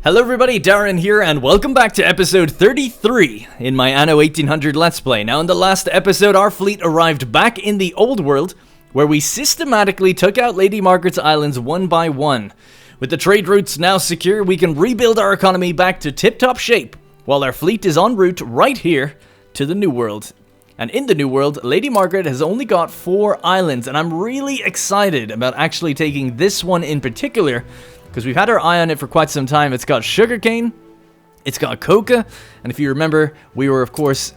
Hello everybody, Darren here, and welcome back to episode 33 in my Anno 1800 Let's Play. Now in the last episode, our fleet arrived back in the old world, where we systematically took out Lady Margaret's islands one by one. With the trade routes now secure, we can rebuild our economy back to tip-top shape, while our fleet is en route right here to the New World. And in the New World, Lady Margaret has only got 4 islands, and I'm really excited about actually taking this one in particular, because we've had our eye on it for quite some time. It's got sugarcane, it's got coca, and if you remember, we were of course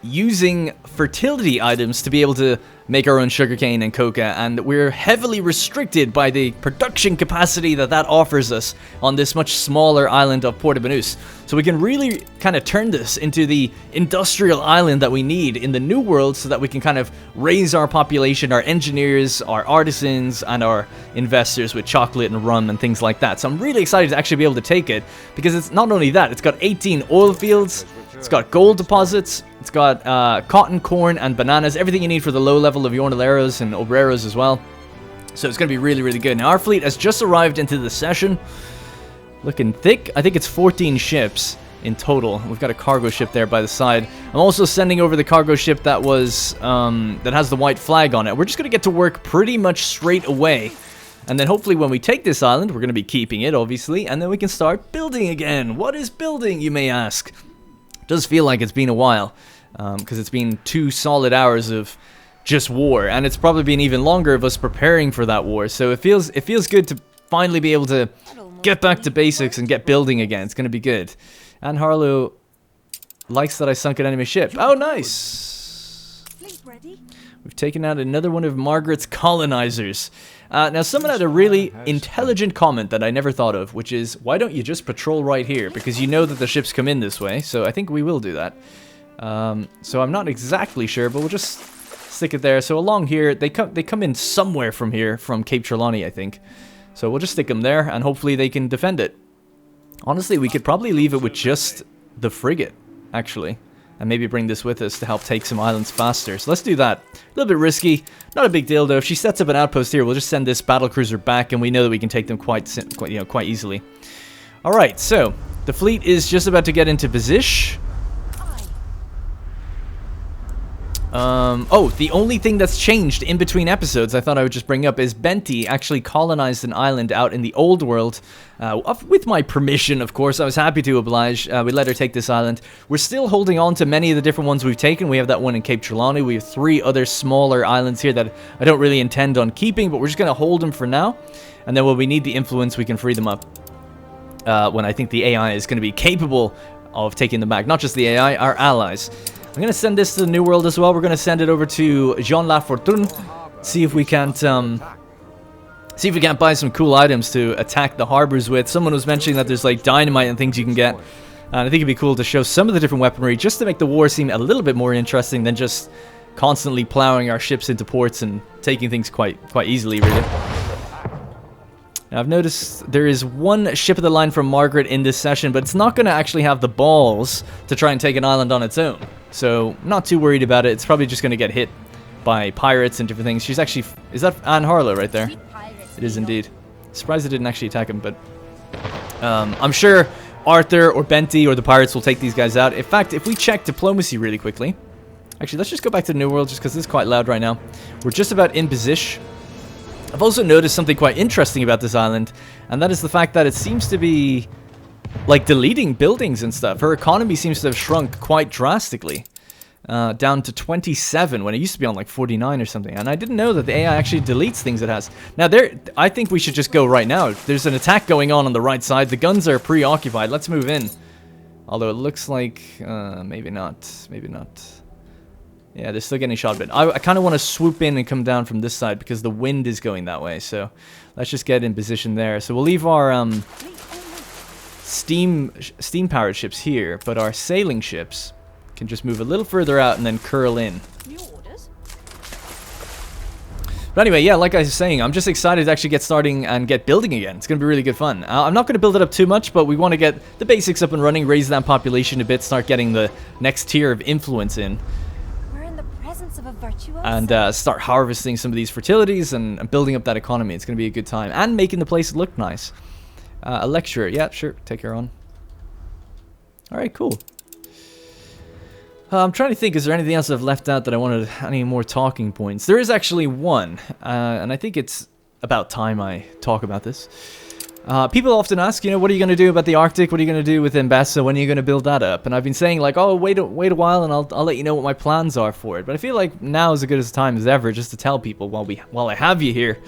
using fertility items to be able to make our own sugarcane and coca, and we're heavily restricted by the production capacity that offers us on this much smaller island of Portabanus. So we can really kind of turn this into the industrial island that we need in the New World, so that we can kind of raise our population, our engineers, our artisans, and our investors with chocolate and rum and things like that. So I'm really excited to actually be able to take it, because it's not only that, it's got 18 oil fields, it's got gold deposits, it's got cotton, corn, and bananas, everything you need for the low level of jornaleros and obreros as well. So it's going to be really, really good. Now our fleet has just arrived into the session, looking thick. I think it's 14 ships in total. We've got a cargo ship there by the side. I'm also sending over the cargo ship that was that has the white flag on it. We're just going to get to work pretty much straight away. And then hopefully when we take this island, we're going to be keeping it, obviously, and then we can start building again. What is building, you may ask? Does feel like it's been a while, because it's been 2 solid hours of just war, and it's probably been even longer of us preparing for that war. So it feels good to finally be able to get back to basics and get building again. It's going to be good. And Harlow likes that I sunk an enemy ship. Oh, nice. We've taken out another one of Margaret's colonizers. Now, someone had a really intelligent comment that I never thought of, which is, why don't you just patrol right here? Because you know that the ships come in this way, so I think we will do that. So I'm not exactly sure, but we'll just stick it there. So along here, they come in somewhere from here, from Cape Trelawney, I think. So we'll just stick them there, and hopefully they can defend it. Honestly, we could probably leave it with just the frigate, actually. And maybe bring this with us to help take some islands faster. So let's do that. A little bit risky. Not a big deal, though. If she sets up an outpost here, we'll just send this battlecruiser back, and we know that we can take them quite easily. All right, so the fleet is just about to get into position. Oh, the only thing that's changed in between episodes I thought I would just bring up is Benti actually colonized an island out in the old world, with my permission, of course. I was happy to oblige. We let her take this island. We're still holding on to many of the different ones we've taken. We have that one in Cape Trelawney. We have 3 other smaller islands here that I don't really intend on keeping, but we're just going to hold them for now. And then when we need the influence, we can free them up when I think the AI is going to be capable of taking them back. Not just the AI, our allies. I'm going to send this to the New World as well. We're going to send it over to Jean Lafortune. See if we can't buy some cool items to attack the harbors with. Someone was mentioning that there's like dynamite and things you can get. And I think it'd be cool to show some of the different weaponry just to make the war seem a little bit more interesting than just constantly plowing our ships into ports and taking things quite easily, really. Now, I've noticed there is one ship of the line from Margaret in this session, but it's not going to actually have the balls to try and take an island on its own. So, not too worried about it. It's probably just going to get hit by pirates and different things. She's actually... Is that Anne Harlow right there? It is indeed. Surprised it didn't actually attack him, but... I'm sure Arthur or Benti or the pirates will take these guys out. In fact, if we check diplomacy really quickly... Actually, let's just go back to the New World just because it's quite loud right now. We're just about in position. I've also noticed something quite interesting about this island, and that is the fact that it seems to be, like, deleting buildings and stuff. Her economy seems to have shrunk quite drastically, down to 27 when it used to be on, like, 49 or something. And I didn't know that the AI actually deletes things it has. Now, I think we should just go right now. There's an attack going on the right side. The guns are preoccupied. Let's move in. Although it looks like, maybe not. Maybe not. Yeah, they're still getting shot, but I kind of want to swoop in and come down from this side because the wind is going that way. So let's just get in position there. So we'll leave our steam-powered ships here, but our sailing ships can just move a little further out and then curl in. But anyway, yeah, like I was saying, I'm just excited to actually get starting and get building again. It's going to be really good fun. I'm not going to build it up too much, but we want to get the basics up and running, raise that population a bit, start getting the next tier of influence in. And start harvesting some of these fertilities and building up that economy. It's going to be a good time. And making the place look nice. A lecturer. Yeah, sure. Take her on. Alright, cool. I'm trying to think, is there anything else I've left out that I wanted, any more talking points? There is actually one, and I think it's about time I talk about this. People often ask, you know, what are you going to do about the Arctic? What are you going to do with Embassa? When are you going to build that up? And I've been saying, like, oh, wait a while and I'll let you know what my plans are for it. But I feel like now is as good a time as ever just to tell people while I have you here,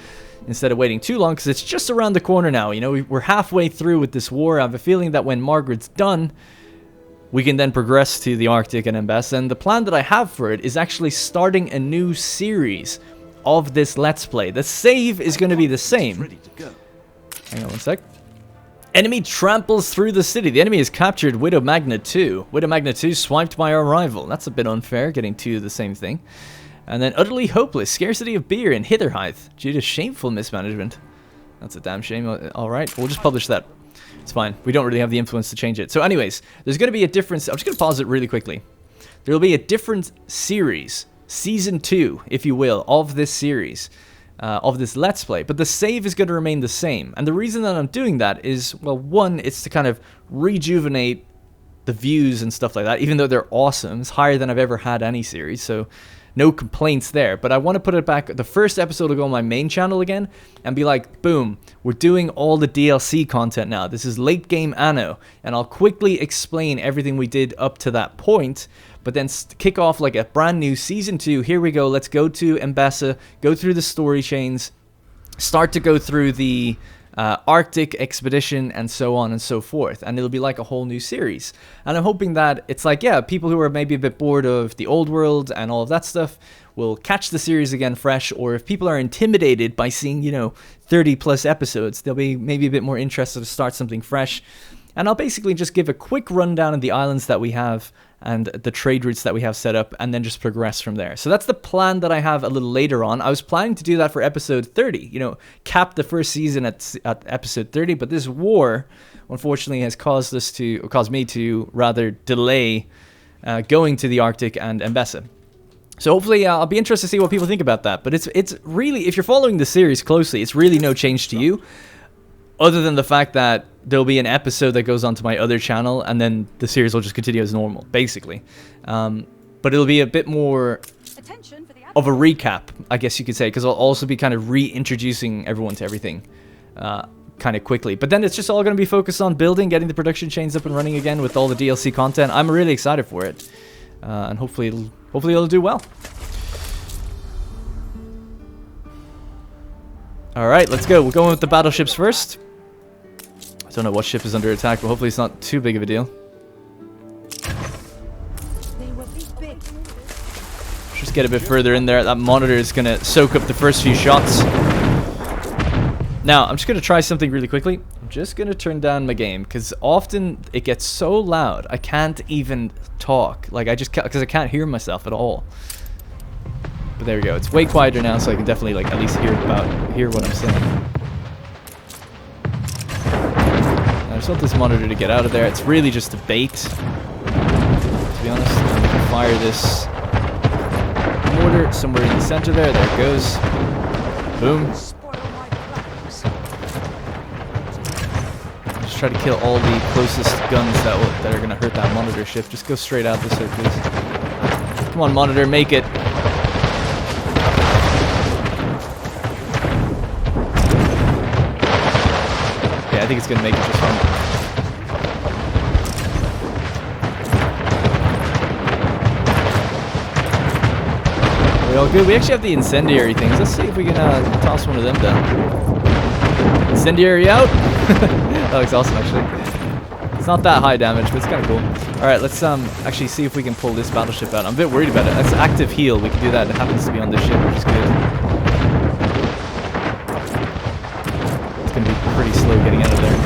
instead of waiting too long, because it's just around the corner now. You know, we're halfway through with this war. I have a feeling that when Margaret's done, we can then progress to the Arctic and Embassa. And the plan that I have for it is actually starting a new series of this Let's Play. The save is going to be the same. Ready to go. Hang on one sec. Enemy tramples through the city. The enemy has captured Widow Magna 2. Widow Magna 2 swiped by our rival. That's a bit unfair, getting two of the same thing. And then utterly hopeless. Scarcity of beer in Hitherhithe due to shameful mismanagement. That's a damn shame. Alright, we'll just publish that. It's fine. We don't really have the influence to change it. So anyways, there's going to be a difference. I'm just going to pause it really quickly. There will be a different series. Season 2, if you will, of this series. Of this Let's Play, but the save is going to remain the same. And the reason that I'm doing that is, well, one, it's to kind of rejuvenate the views and stuff like that, even though they're awesome. It's higher than I've ever had any series, so no complaints there. But I want to put it back, the first episode will go on my main channel again, and be like, boom, we're doing all the DLC content now. This is late game Anno, and I'll quickly explain everything we did up to that point, but then kick off like a brand new Season 2. Here we go. Let's go to Embassa, go through the story chains, start to go through the Arctic expedition, and so on and so forth. And it'll be like a whole new series. And I'm hoping that it's like, yeah, people who are maybe a bit bored of the old world and all of that stuff will catch the series again fresh. Or if people are intimidated by seeing, you know, 30 plus episodes, they'll be maybe a bit more interested to start something fresh. And I'll basically just give a quick rundown of the islands that we have and the trade routes that we have set up, and then just progress from there. So that's the plan that I have a little later on. I was planning to do that for episode 30, you know, cap the first season at episode 30, but this war, unfortunately, has caused me to rather delay going to the Arctic and Embassa. So hopefully I'll be interested to see what people think about that. But it's really, if you're following the series closely, it's really no change to you, other than the fact that there'll be an episode that goes onto my other channel, and then the series will just continue as normal, basically. But it'll be a bit more of a recap, I guess you could say, because I'll also be kind of reintroducing everyone to everything kind of quickly. But then it's just all going to be focused on building, getting the production chains up and running again with all the DLC content. I'm really excited for it, and hopefully it'll do well. All right, let's go. We're going with the battleships first. I don't know what ship is under attack, but hopefully it's not too big of a deal. Just get a bit further in there. That monitor is going to soak up the first few shots. Now, I'm just going to try something really quickly. I'm just going to turn down my game, because often it gets so loud, I can't even talk. Like, because I can't hear myself at all. But there we go. It's way quieter now, so I can definitely, like, at least hear what I'm saying. I just want this monitor to get out of there. It's really just a bait, to be honest. I'm going to fire this mortar somewhere in the center there. There it goes. Boom. Just try to kill all the closest guns that are going to hurt that monitor ship. Just go straight out this way, please. Come on, monitor, make it. I think it's going to make it just fine. We're all good. We actually have the incendiary things. Let's see if we can toss one of them down. Incendiary out. That looks awesome, actually. It's not that high damage, but it's kind of cool. Alright, let's actually see if we can pull this battleship out. I'm a bit worried about it. That's active heal. We can do that. It happens to be on this ship, which is good. Gonna be pretty slow getting out of there.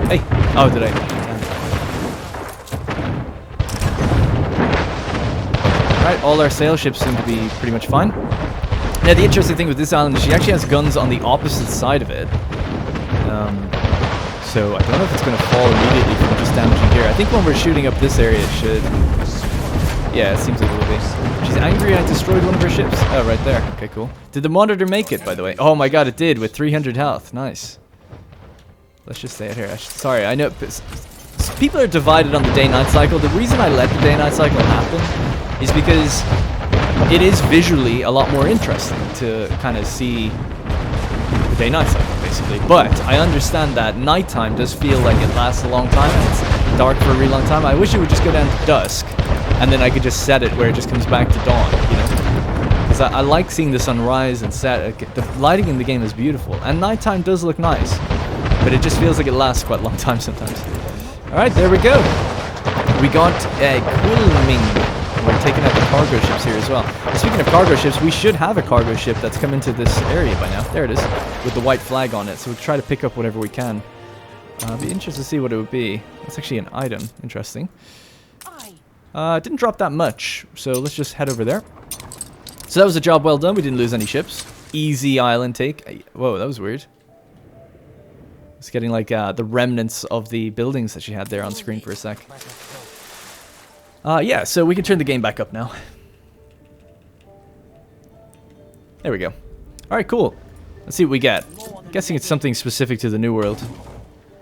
Hey! Oh, did I? Alright, all our sail ships seem to be pretty much fine. Now, the interesting thing with this island is she actually has guns on the opposite side of it. So I don't know if it's going to fall immediately from just damaging here. I think when we're shooting up this area, it should. Yeah, it seems like it will be. She's angry I destroyed one of her ships. Oh, right there. Okay, cool. Did the Monitor make it, by the way? Oh my god, it did, with 300 health. Nice. Let's just stay out here. Sorry, I know people are divided on the day-night cycle. The reason I let the day-night cycle happen is because it is visually a lot more interesting to kind of see the day-night cycle, basically. But I understand that nighttime does feel like it lasts a long time, and it's dark for a really long time. I wish it would just go down to dusk, and then I could just set it where it just comes back to dawn, you know? Because I like seeing the sun rise and set. The lighting in the game is beautiful, and nighttime does look nice, but it just feels like it lasts quite a long time sometimes. Alright, there we go. We got Quilming. We're taking out the cargo ships here as well. And speaking of cargo ships, we should have a cargo ship that's come into this area by now. There it is, with the white flag on it. So we'll try to pick up whatever we can. Be interested to see what it would be. That's actually an item. Interesting. It didn't drop that much, so let's just head over there. So that was a job well done. We didn't lose any ships. Easy island take. Whoa, that was weird. It's getting like the remnants of the buildings that she had there on screen for a sec. Yeah, so we can turn the game back up now. There we go. Alright, cool. Let's see what we get. I'm guessing it's something specific to the new world.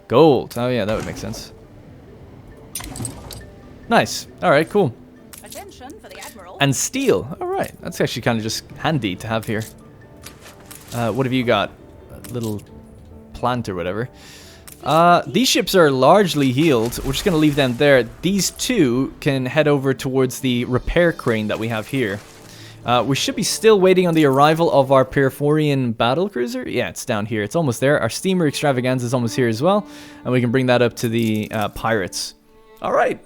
Gold. Oh yeah, that would make sense. Nice. Alright, cool. And steel. Alright, that's actually kind of just handy to have here. What have you got? A little plant or whatever. These ships are largely healed. We're just going to leave them there. These two can head over towards the repair crane that we have here. We should be still waiting on the arrival of our Periforian battlecruiser. Yeah, it's down here. It's almost there. Our steamer extravaganza is almost here as well. And we can bring that up to the pirates. Alright.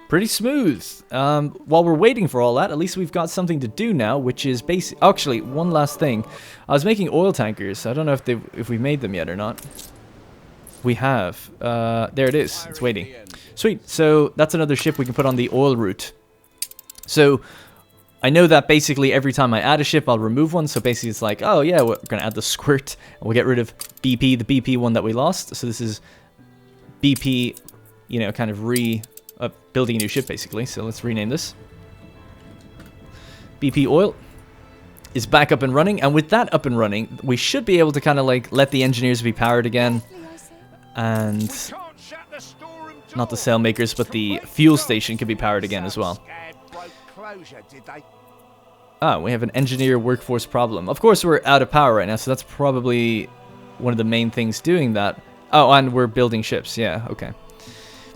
Pretty smooth. While we're waiting for all that, at least we've got something to do now, which is basic. Actually, one last thing. I was making oil tankers. I don't know if we made them yet or not. We have. There it is. It's waiting. Sweet. So that's another ship we can put on the oil route. So I know that basically every time I add a ship, I'll remove one. So basically it's like, oh yeah, we're going to add the squirt. And we'll get rid of BP, the BP one that we lost. So this is BP, you know, kind of building a new ship basically. So let's rename this. BP Oil is back up and running. And with that up and running, we should be able to kind of like let the engineers be powered again. And not the sail makers, but the fuel station can be powered again as well. Ah, we have an engineer workforce problem. Of course, we're out of power right now, so that's probably one of the main things doing that. Oh, and we're building ships. Yeah, okay.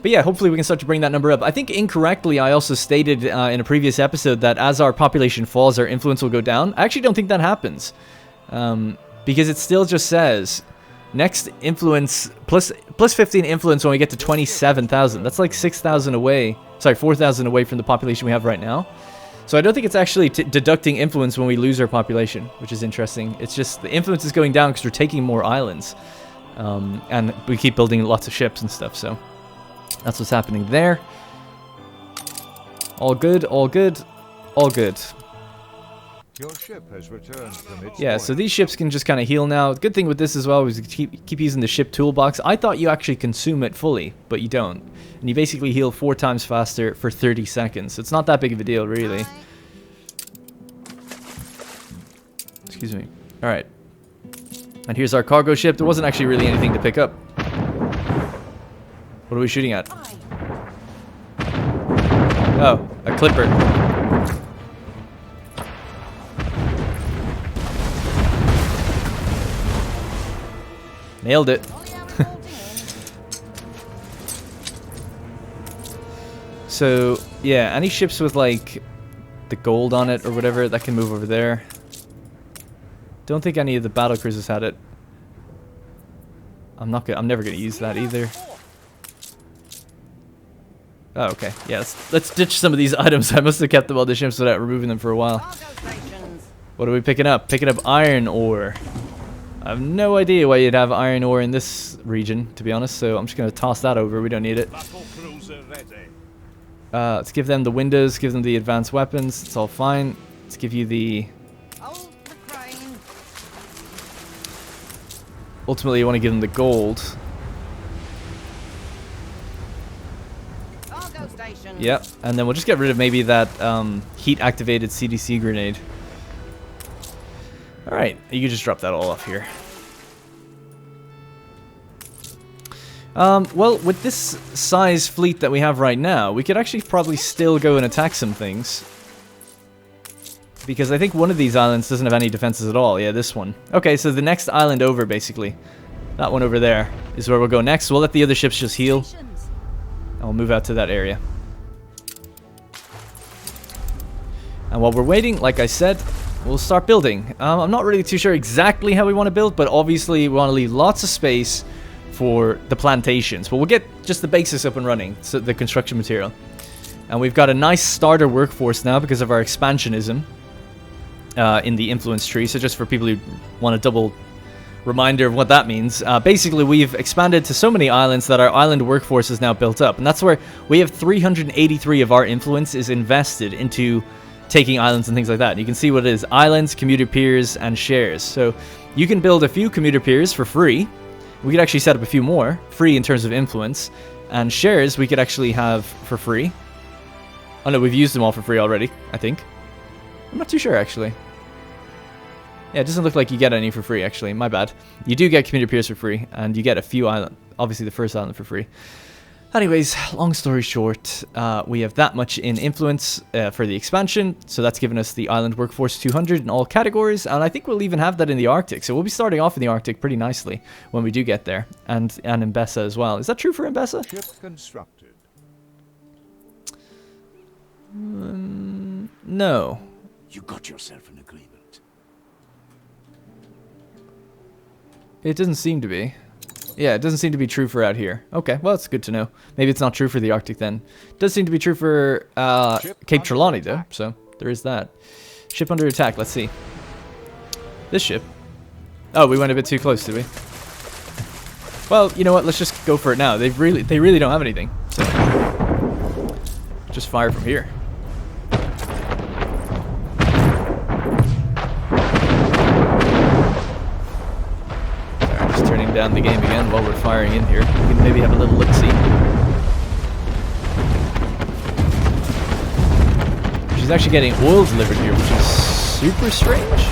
But yeah, hopefully we can start to bring that number up. I think incorrectly I also stated in a previous episode that as our population falls, our influence will go down. I actually don't think that happens. Because it still just says next influence plus 15 influence when we get to 27,000. That's like 6,000 away. Sorry, 4,000 away from the population we have right now. So I don't think it's actually deducting influence when we lose our population, which is interesting. It's just the influence is going down because we're taking more islands. And we keep building lots of ships and stuff, so that's what's happening there. All good, all good, all good. Your ship has returned from its Yeah, so these ships can just kind of heal now. The good thing with this as well is you keep using the ship toolbox. I thought you actually consume it fully, but you don't. And you basically heal 4 times faster for 30 seconds. So it's not that big of a deal, really. Excuse me. Alright. And here's our cargo ship. There wasn't actually really anything to pick up. What are we shooting at? Oh, a clipper. Nailed it. So, yeah, any ships with, like, the gold on it or whatever, that can move over there. Don't think any of the battle cruisers had it. I'm never gonna use that either. Oh, okay. Yeah, let's ditch some of these items. I must have kept them on the ships without removing them for a while. What are we picking up? Picking up iron ore. I have no idea why you'd have iron ore in this region, to be honest, so I'm just going to toss that over. We don't need it. Let's give them the windows, give them the advanced weapons. It's all fine. Let's give you the... Ultimately, you want to give them the gold. Yeah, and then we'll just get rid of maybe that heat-activated CDC grenade. Alright, you can just drop that all off here. Well, with this size fleet that we have right now, we could actually probably still go and attack some things. Because I think one of these islands doesn't have any defenses at all. Yeah, this one. Okay, so the next island over, basically. That one over there is where we'll go next. We'll let the other ships just heal. And we'll move out to that area. And while we're waiting, like I said, we'll start building. I'm not really too sure exactly how we want to build, but obviously we want to leave lots of space for the plantations. But we'll get just the basics up and running, so the construction material. And we've got a nice starter workforce now because of our expansionism in the influence tree. So just for people who want a double reminder of what that means, basically we've expanded to so many islands that our island workforce is now built up. And that's where we have 383 of our influence is invested into taking islands and things like that. And you can see what it is: islands, commuter piers, and shares. So you can build a few commuter piers for free. We could actually set up a few more free in terms of influence, and shares we could actually have for free. Oh no, we've used them all for free already, I think. I'm not too sure actually. Yeah, it doesn't look like you get any for free actually, my bad. You do get commuter piers for free, and you get a few islands, obviously the first island for free. Anyways, long story short, we have that much in influence for the expansion, so that's given us the island workforce 200 in all categories, and I think we'll even have that in the Arctic, so we'll be starting off in the Arctic pretty nicely when we do get there, and in Mbessa as well. Is that true for Mbessa? Ship constructed. No. You got yourself an agreement. It doesn't seem to be. Yeah, it doesn't seem to be true for out here. Okay, well, that's good to know. Maybe it's not true for the Arctic then. It does seem to be true for Cape Trelawney, though, so there is that. Ship under attack, let's see. This ship. Oh, we went a bit too close, did we? Well, you know what, let's just go for it now. They really don't have anything, so just fire from here. Turning down the game again while we're firing in here. We can maybe have a little look-see. She's actually getting oil delivered here, which is super strange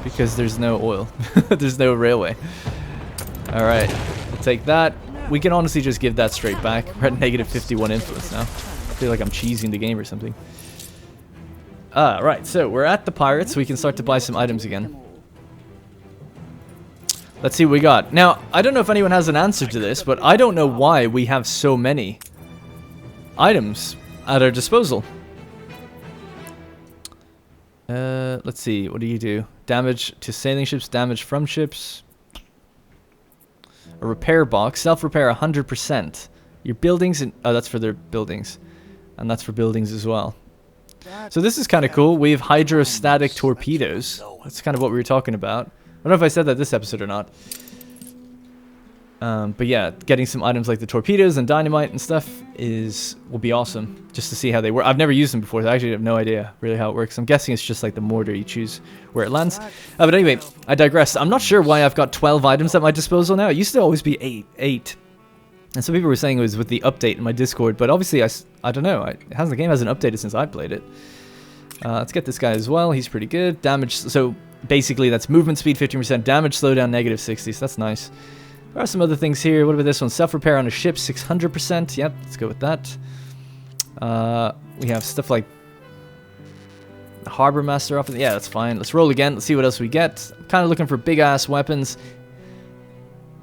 because there's no oil. There's no railway. Alright, we'll take that. We can honestly just give that straight back. We're at negative 51 influence now. I feel like I'm cheesing the game or something. Right, so we're at the pirates. We can start to buy some items again. Let's see what we got. Now, I don't know if anyone has an answer to this, but I don't know why we have so many items at our disposal. Let's see. What do you do? Damage to sailing ships, damage from ships. A repair box. Self-repair 100%. Your buildings... oh, that's for their buildings. And that's for buildings as well. So this is kind of cool. We have hydrostatic torpedoes. That's kind of what we were talking about. I don't know if I said that this episode or not. But yeah, getting some items like the torpedoes and dynamite and stuff will be awesome. Just to see how they work. I've never used them before, so I actually have no idea really how it works. I'm guessing it's just like the mortar, you choose where it lands. But anyway, I digress. I'm not sure why I've got 12 items at my disposal now. It used to always be 8. And some people were saying it was with the update in my Discord, but obviously I don't know. The game hasn't updated since I played it. Let's get this guy as well. He's pretty good. Damage, so basically that's movement speed 15%, damage slowdown negative 60, so that's nice. There are some other things here. What about this one? Self-repair on a ship 600%. Yep, let's go with that. We have stuff like the Harbor Master off. Yeah, that's fine. Let's roll again. Let's see what else we get. I'm kind of looking for big ass weapons.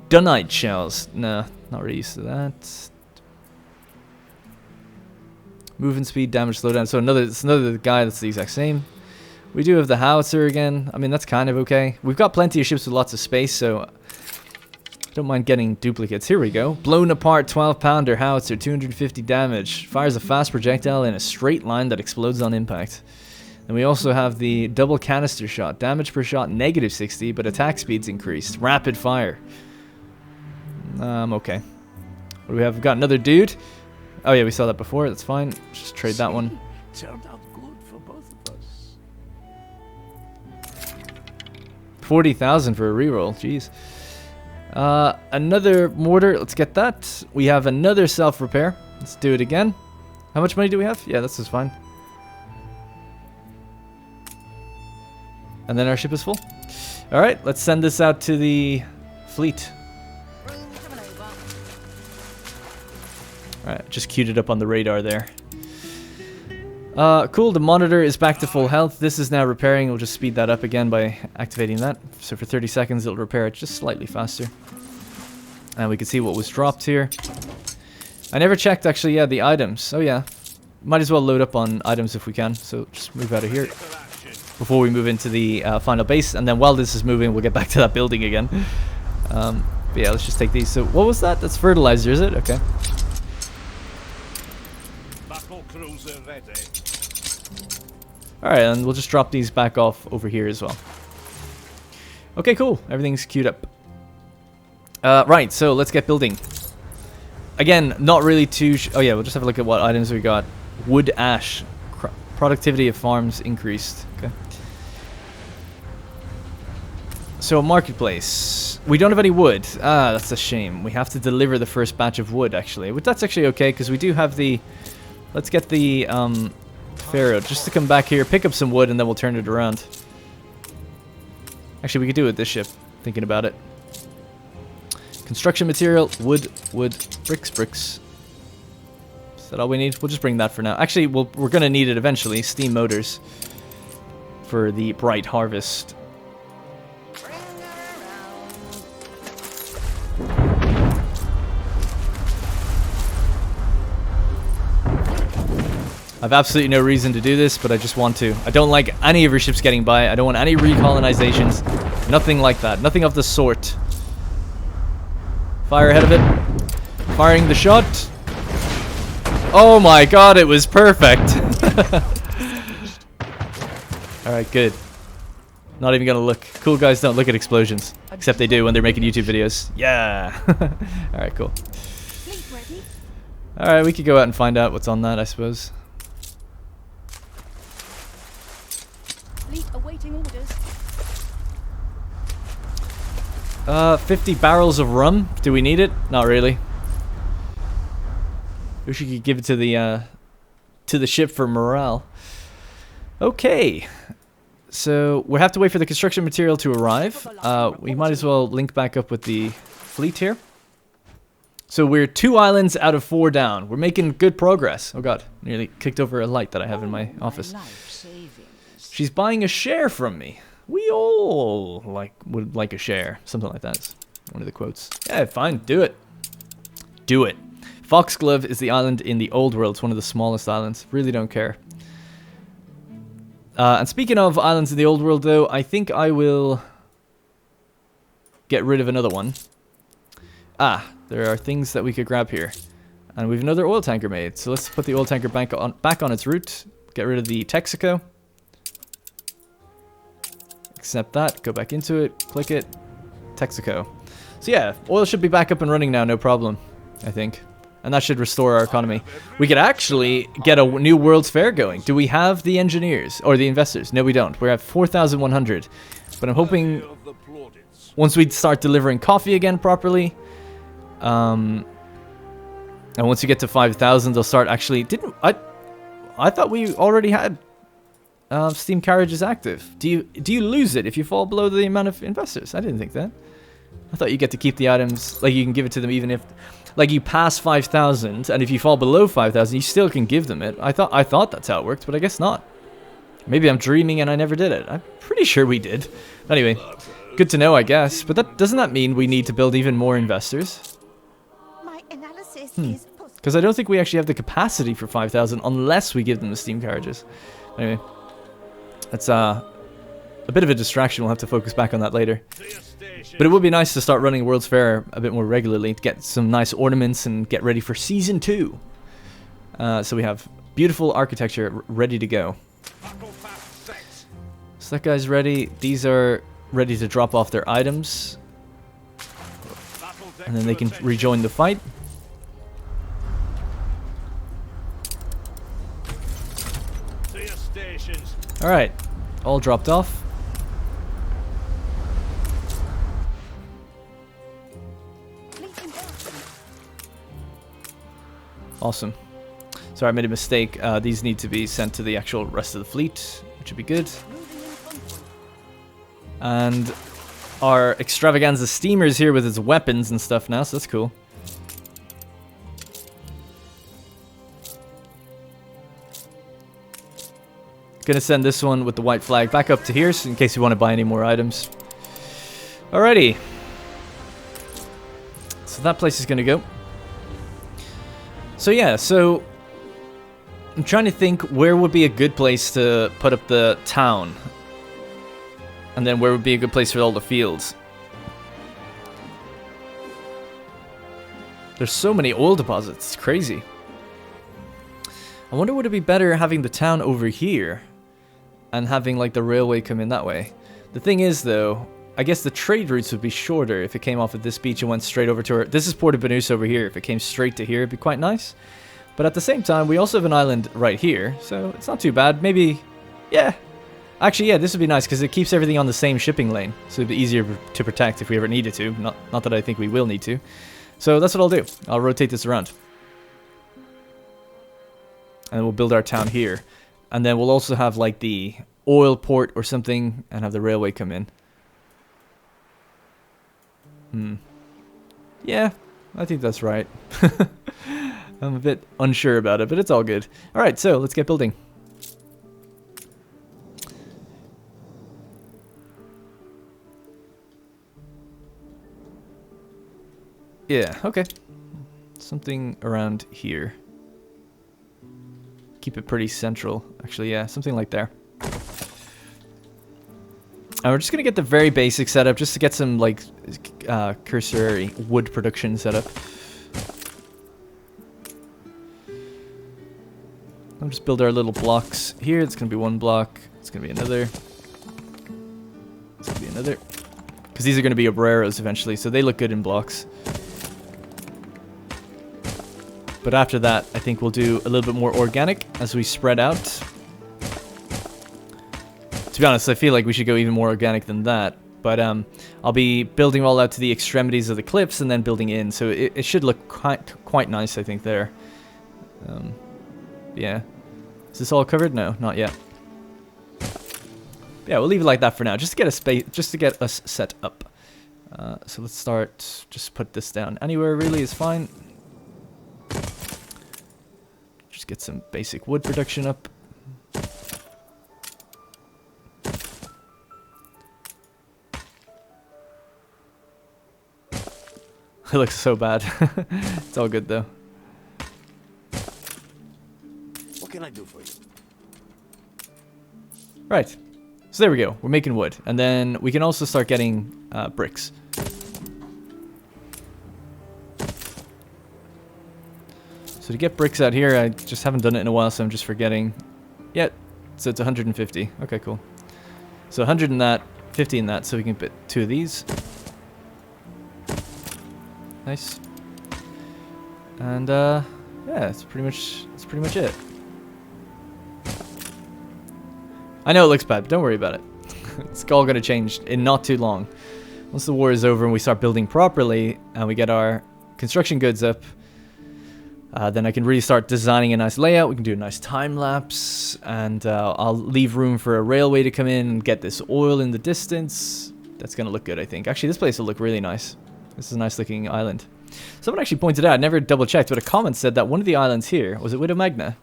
Dunite shells. Nah, not really used to that. Movement speed, damage slowdown. So it's another guy that's the exact same. We do have the howitzer again. I mean, that's kind of okay. We've got plenty of ships with lots of space, so don't mind getting duplicates. Here we go. Blown apart 12-pounder howitzer, 250 damage. Fires a fast projectile in a straight line that explodes on impact. And we also have the double canister shot. Damage per shot negative 60, but attack speed's increased. Rapid fire. Okay. What do we have? We've got another dude. Oh yeah, we saw that before. That's fine. Just trade that one. Turned out good for both of us. 40,000 for a reroll. Jeez. Another mortar. Let's get that. We have another self-repair. Let's do it again. How much money do we have? Yeah, this is fine. And then our ship is full. Alright, let's send this out to the fleet. Alright, just queued it up on the radar there. Cool, the monitor is back to full health. This is now repairing. We'll just speed that up again by activating that. So for 30 seconds it'll repair it just slightly faster. And we can see what was dropped here. I never checked actually, yeah, the items. Oh yeah. Might as well load up on items if we can. So just move out of here before we move into the final base. And then while this is moving, we'll get back to that building again. But yeah, let's just take these. So what was that? That's fertilizer, is it? Okay. Alright, and we'll just drop these back off over here as well. Okay, cool. Everything's queued up. Right, so let's get building. Again, not really too... oh yeah, we'll just have a look at what items we got. Wood ash. Productivity of farms increased. Okay. So, marketplace. We don't have any wood. Ah, that's a shame. We have to deliver the first batch of wood, actually. But that's actually okay, because we do have the... let's get the... Pharaoh just to come back here, pick up some wood, and then we'll turn it around. Actually, we could do it with this ship, thinking about it. Construction material, wood, bricks. Is that all we need? We'll just bring that for now. Actually, we're going to need it eventually. Steam motors for the bright harvest. I've absolutely no reason to do this, but I just want to. I don't like any of your ships getting by. I don't want any recolonizations. Nothing like that. Nothing of the sort. Fire ahead of it. Firing the shot. Oh my god, it was perfect. Alright, good. Not even gonna look. Cool guys don't look at explosions. Except they do when they're making YouTube videos. Yeah. Alright, cool. Alright, we could go out and find out what's on that, I suppose. Awaiting orders. 50 barrels of rum. Do we need it? Not really. Wish we could give it to the ship for morale. Okay. So we have to wait for the construction material to arrive. We might as well link back up with the fleet here. So we're 2 islands out of 4 down. We're making good progress. Oh god, nearly kicked over a light that I have in my office. She's buying a share from me. We all would like a share. Something like that. It's one of the quotes. Yeah, fine. Do it. Do it. Foxglove is the island in the old world. It's one of the smallest islands. Really don't care. And speaking of islands in the old world, though, I think I will get rid of another one. Ah, there are things that we could grab here. And we have another oil tanker made. So let's put the oil tanker back on its route. Get rid of the Texaco. Accept that, go back into it, click it, Texaco. So yeah, oil should be back up and running now, no problem, I think. And that should restore our economy. We could actually get a new World's Fair going. Do we have the engineers, or the investors? No, we don't. We're at 4,100. But I'm hoping once we start delivering coffee again properly, and once we get to 5,000, they'll start actually... I thought we already had... steam carriages active. Do you lose it if you fall below the amount of investors? I didn't think that. I thought you get to keep the items, like you can give it to them even if, like you pass 5,000, and if you fall below 5,000, you still can give them it. I thought that's how it worked, but I guess not. Maybe I'm dreaming and I never did it. I'm pretty sure we did. Anyway, good to know, I guess. But doesn't that mean we need to build even more investors? My analysis is Because I don't think we actually have the capacity for 5,000 unless we give them the steam carriages. Anyway. That's a bit of a distraction. We'll have to focus back on that later. But it would be nice to start running World's Fair a bit more regularly to get some nice ornaments and get ready for Season 2. So we have beautiful architecture ready to go. So that guy's ready. These are ready to drop off their items. And then they can rejoin the fight. Alright, all dropped off. Awesome. Sorry, I made a mistake. These need to be sent to the actual rest of the fleet, which would be good. And our extravaganza steamer's here with its weapons and stuff now, so that's cool. Gonna send this one with the white flag back up to here, so in case you want to buy any more items. Alrighty. So that place is gonna go. So yeah, so I'm trying to think where would be a good place to put up the town. And then where would be a good place for all the fields. There's so many oil deposits, it's crazy. I wonder would it be better having the town over here and having like the railway come in that way. The thing is though, I guess the trade routes would be shorter if it came off at this beach and went straight over to her. This is Port of Banús over here. If it came straight to here, it'd be quite nice. But at the same time, we also have an island right here, so it's not too bad. Maybe, yeah. Actually, yeah, this would be nice because it keeps everything on the same shipping lane, so it'd be easier to protect if we ever needed to. Not that I think we will need to. So that's what I'll do. I'll rotate this around. And we'll build our town here. And then we'll also have like the oil port or something and have the railway come in. Yeah, I think that's right. I'm a bit unsure about it, but it's all good. Alright, so let's get building. Yeah, okay. Something around here. Keep it pretty central. Actually, yeah, something like there. And we're just going to get the very basic setup just to get some, like, cursory wood production set up. I'll just build our little blocks here. It's going to be one block. It's going to be another. It's going to be another. Because these are going to be obreros eventually, so they look good in blocks. But after that, I think we'll do a little bit more organic as we spread out. To be honest, I feel like we should go even more organic than that. But I'll be building all out to the extremities of the cliffs and then building in. So it should look quite nice, I think, there. Yeah. Is this all covered? No, not yet. Yeah, we'll leave it like that for now, just to get a space, just to get us set up. So let's start. Just put this down anywhere really is fine. Just get some basic wood production up. It looks so bad. It's all good though. What can I do for you? Right. So there we go. We're making wood. And then we can also start getting bricks. So to get bricks out here, I just haven't done it in a while, so I'm just forgetting. Yeah, so it's 150. Okay, cool. So 100 in that, 50 in that, so we can put 2 of these. Nice. And yeah, that's pretty much it. I know it looks bad, but don't worry about it. It's all going to change in not too long. Once the war is over and we start building properly and we get our construction goods up, then I can really start designing a nice layout. We can do a nice time lapse, and I'll leave room for a railway to come in and get this oil in the distance. That's going to look good, I think. Actually, this place will look really nice. This is a nice looking island. Someone actually pointed out, I never double checked, but a comment said that one of the islands here, was it Widow Magna?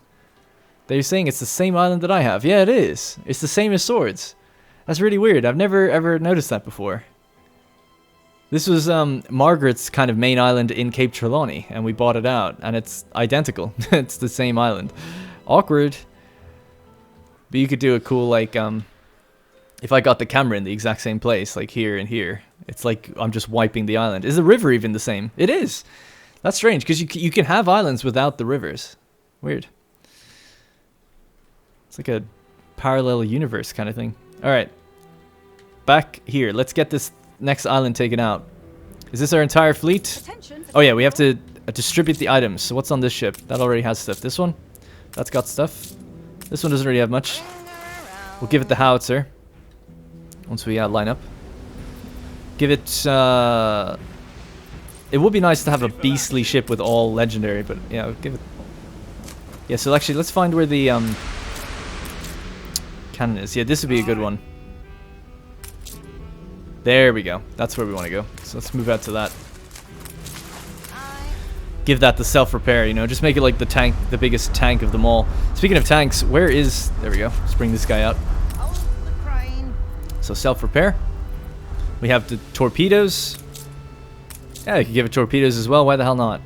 They're saying it's the same island that I have. Yeah, it is. It's the same as Swords. That's really weird. I've never ever noticed that before. This was Margaret's kind of main island in Cape Trelawney, and we bought it out, and it's identical. It's the same island. Awkward. But you could do a cool, like, if I got the camera in the exact same place, like here and here, it's like I'm just wiping the island. Is the river even the same? It is. That's strange, because you can have islands without the rivers. Weird. It's like a parallel universe kind of thing. Alright. Back here. Let's get this next island taken out. Is this our entire fleet? Oh yeah, we have to distribute the items. So what's on this ship? That already has stuff. This one? That's got stuff. This one doesn't really have much. We'll give it the howitzer. Once we line up. Give it... it would be nice to have a beastly ship with all legendary, but yeah, give it... Yeah, so actually, let's find where the cannon is. Yeah, this would be a good one. There we go. That's where we want to go. So let's move out to that. Give that the self-repair, you know, just make it like the tank, the biggest tank of them all. Speaking of tanks, where is... There we go. Let's bring this guy out. So self-repair. We have the torpedoes. Yeah, you could give it torpedoes as well. Why the hell not?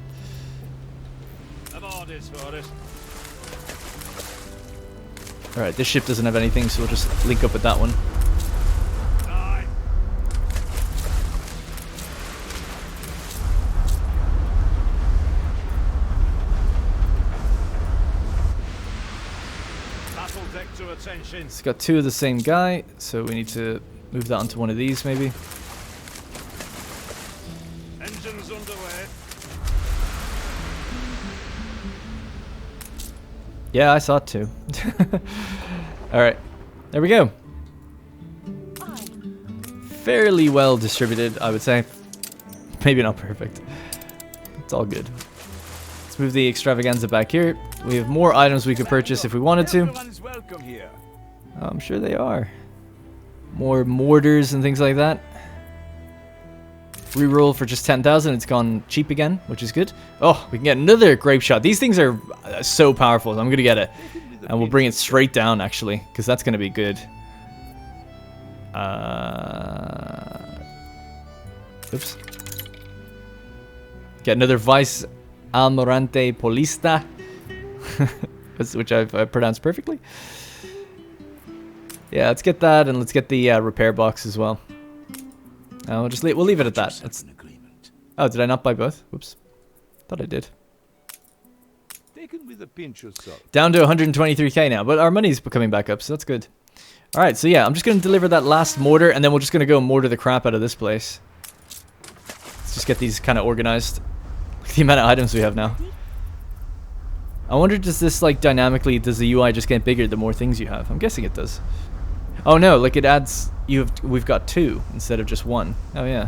Alright, this ship doesn't have anything, so we'll just link up with that one. It's got two of the same guy, so we need to move that onto one of these, maybe. Engines underway. Yeah, I saw it too. Alright, there we go. Fairly well distributed, I would say. Maybe not perfect. It's all good. Let's move the extravaganza back here. We have more items we could purchase if we wanted to. I'm sure they are. More mortars and things like that. Reroll for just 10,000. It's gone cheap again, which is good. Oh, we can get another grape shot. These things are so powerful. So I'm going to get it. And we'll bring it straight down, actually, because that's going to be good. Oops. Get another Vice Almirante Polista. Which I've pronounced perfectly. Yeah, let's get that, and let's get the repair box as well. We'll leave it at that. Oh, did I not buy both? Whoops. Thought I did. Taken with a pinch of salt. Down to 123k now, but our money's coming back up, so that's good. Alright, so yeah, I'm just going to deliver that last mortar, and then we're just going to go mortar the crap out of this place. Let's just get these kind of organized. Look at the amount of items we have now. I wonder, does this, like, dynamically, does the UI just get bigger the more things you have? I'm guessing it does. Oh no, like it adds, we've got 2 instead of just 1. Oh yeah.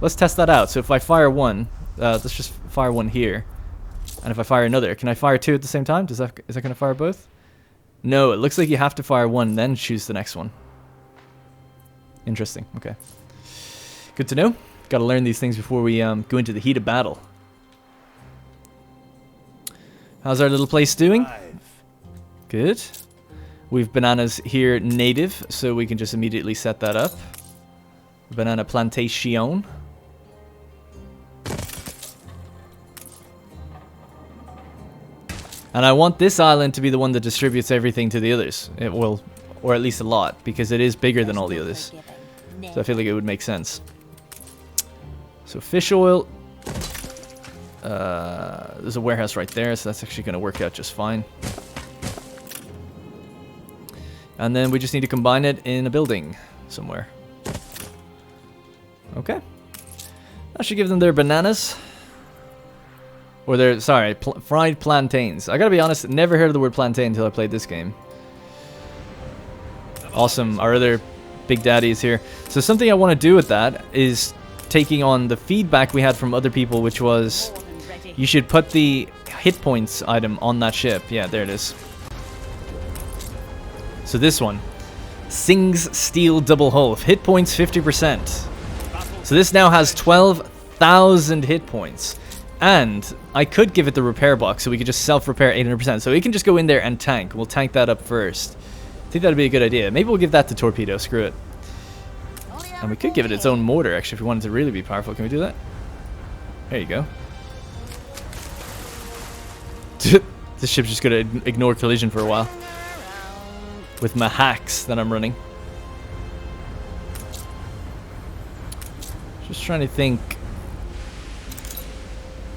Let's test that out. So if I fire one, let's just fire one here. And if I fire another, can I fire 2 at the same time? Is that going to fire both? No, it looks like you have to fire one, then choose the next one. Interesting, okay. Good to know. Got to learn these things before we go into the heat of battle. How's our little place doing? Good. We've bananas here native, so we can just immediately set that up. Banana Plantation. And I want this island to be the one that distributes everything to the others. It will, or at least a lot, because it is bigger than all the others. So I feel like it would make sense. So fish oil. There's a warehouse right there, so that's actually going to work out just fine. And then we just need to combine it in a building somewhere. Okay. That should give them their bananas. Or their, sorry, fried plantains. I gotta be honest, never heard of the word plantain until I played this game. Awesome, our other big daddy is here. So something I want to do with that is taking on the feedback we had from other people, which was you should put the hit points item on that ship. Yeah, there it is. So this one, Sing's Steel Double Hull, hit points 50%. So this now has 12,000 hit points. And I could give it the repair box, so we could just self-repair 800%. So we can just go in there and tank. We'll tank that up first. I think that'd be a good idea. Maybe we'll give that to Torpedo, screw it. And we could give it its own mortar, actually, if we wanted to really be powerful. Can we do that? There you go. This ship's just gonna ignore collision for a while. With my hacks that I'm running. Just trying to think.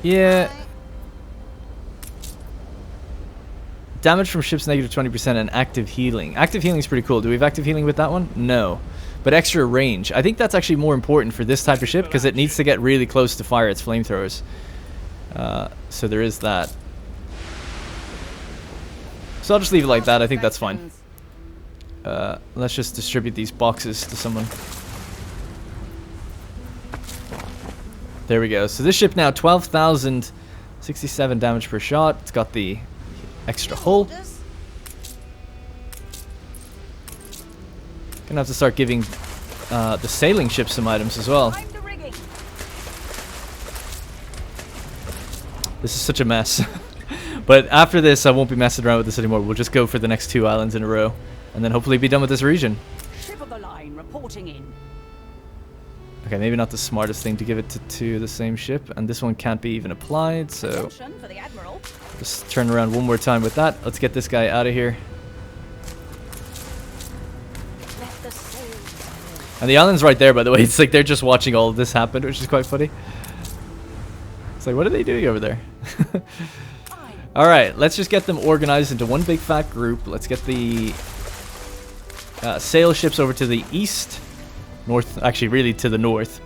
Yeah. Damage from ships negative 20% and active healing. Active healing is pretty cool. Do we have active healing with that one? No. But extra range. I think that's actually more important for this type of ship because it needs to get really close to fire its flamethrowers. So there is that. So I'll just leave it like that. I think that's fine. Let's just distribute these boxes to someone. There we go. So this ship now 12,000 67 damage per shot. It's got the extra hull. Orders. Gonna have to start giving the sailing ship some items as well. Climb the rigging. This is such a mess. But after this, I won't be messing around with this anymore. We'll just go for the next 2 islands in a row. And then hopefully be done with this region. Ship of the line reporting in. Okay, maybe not the smartest thing to give it to the same ship. And this one can't be even applied, so Attention for the admiral. just turn around one more time with that. Let's get this guy out of here. Let the souls. And the island's right there, by the way. It's like they're just watching all of this happen, which is quite funny. It's like, what are they doing over there? Alright, let's just get them organized into one big fat group. Let's get the sail ships over to the east. North, actually really to the north.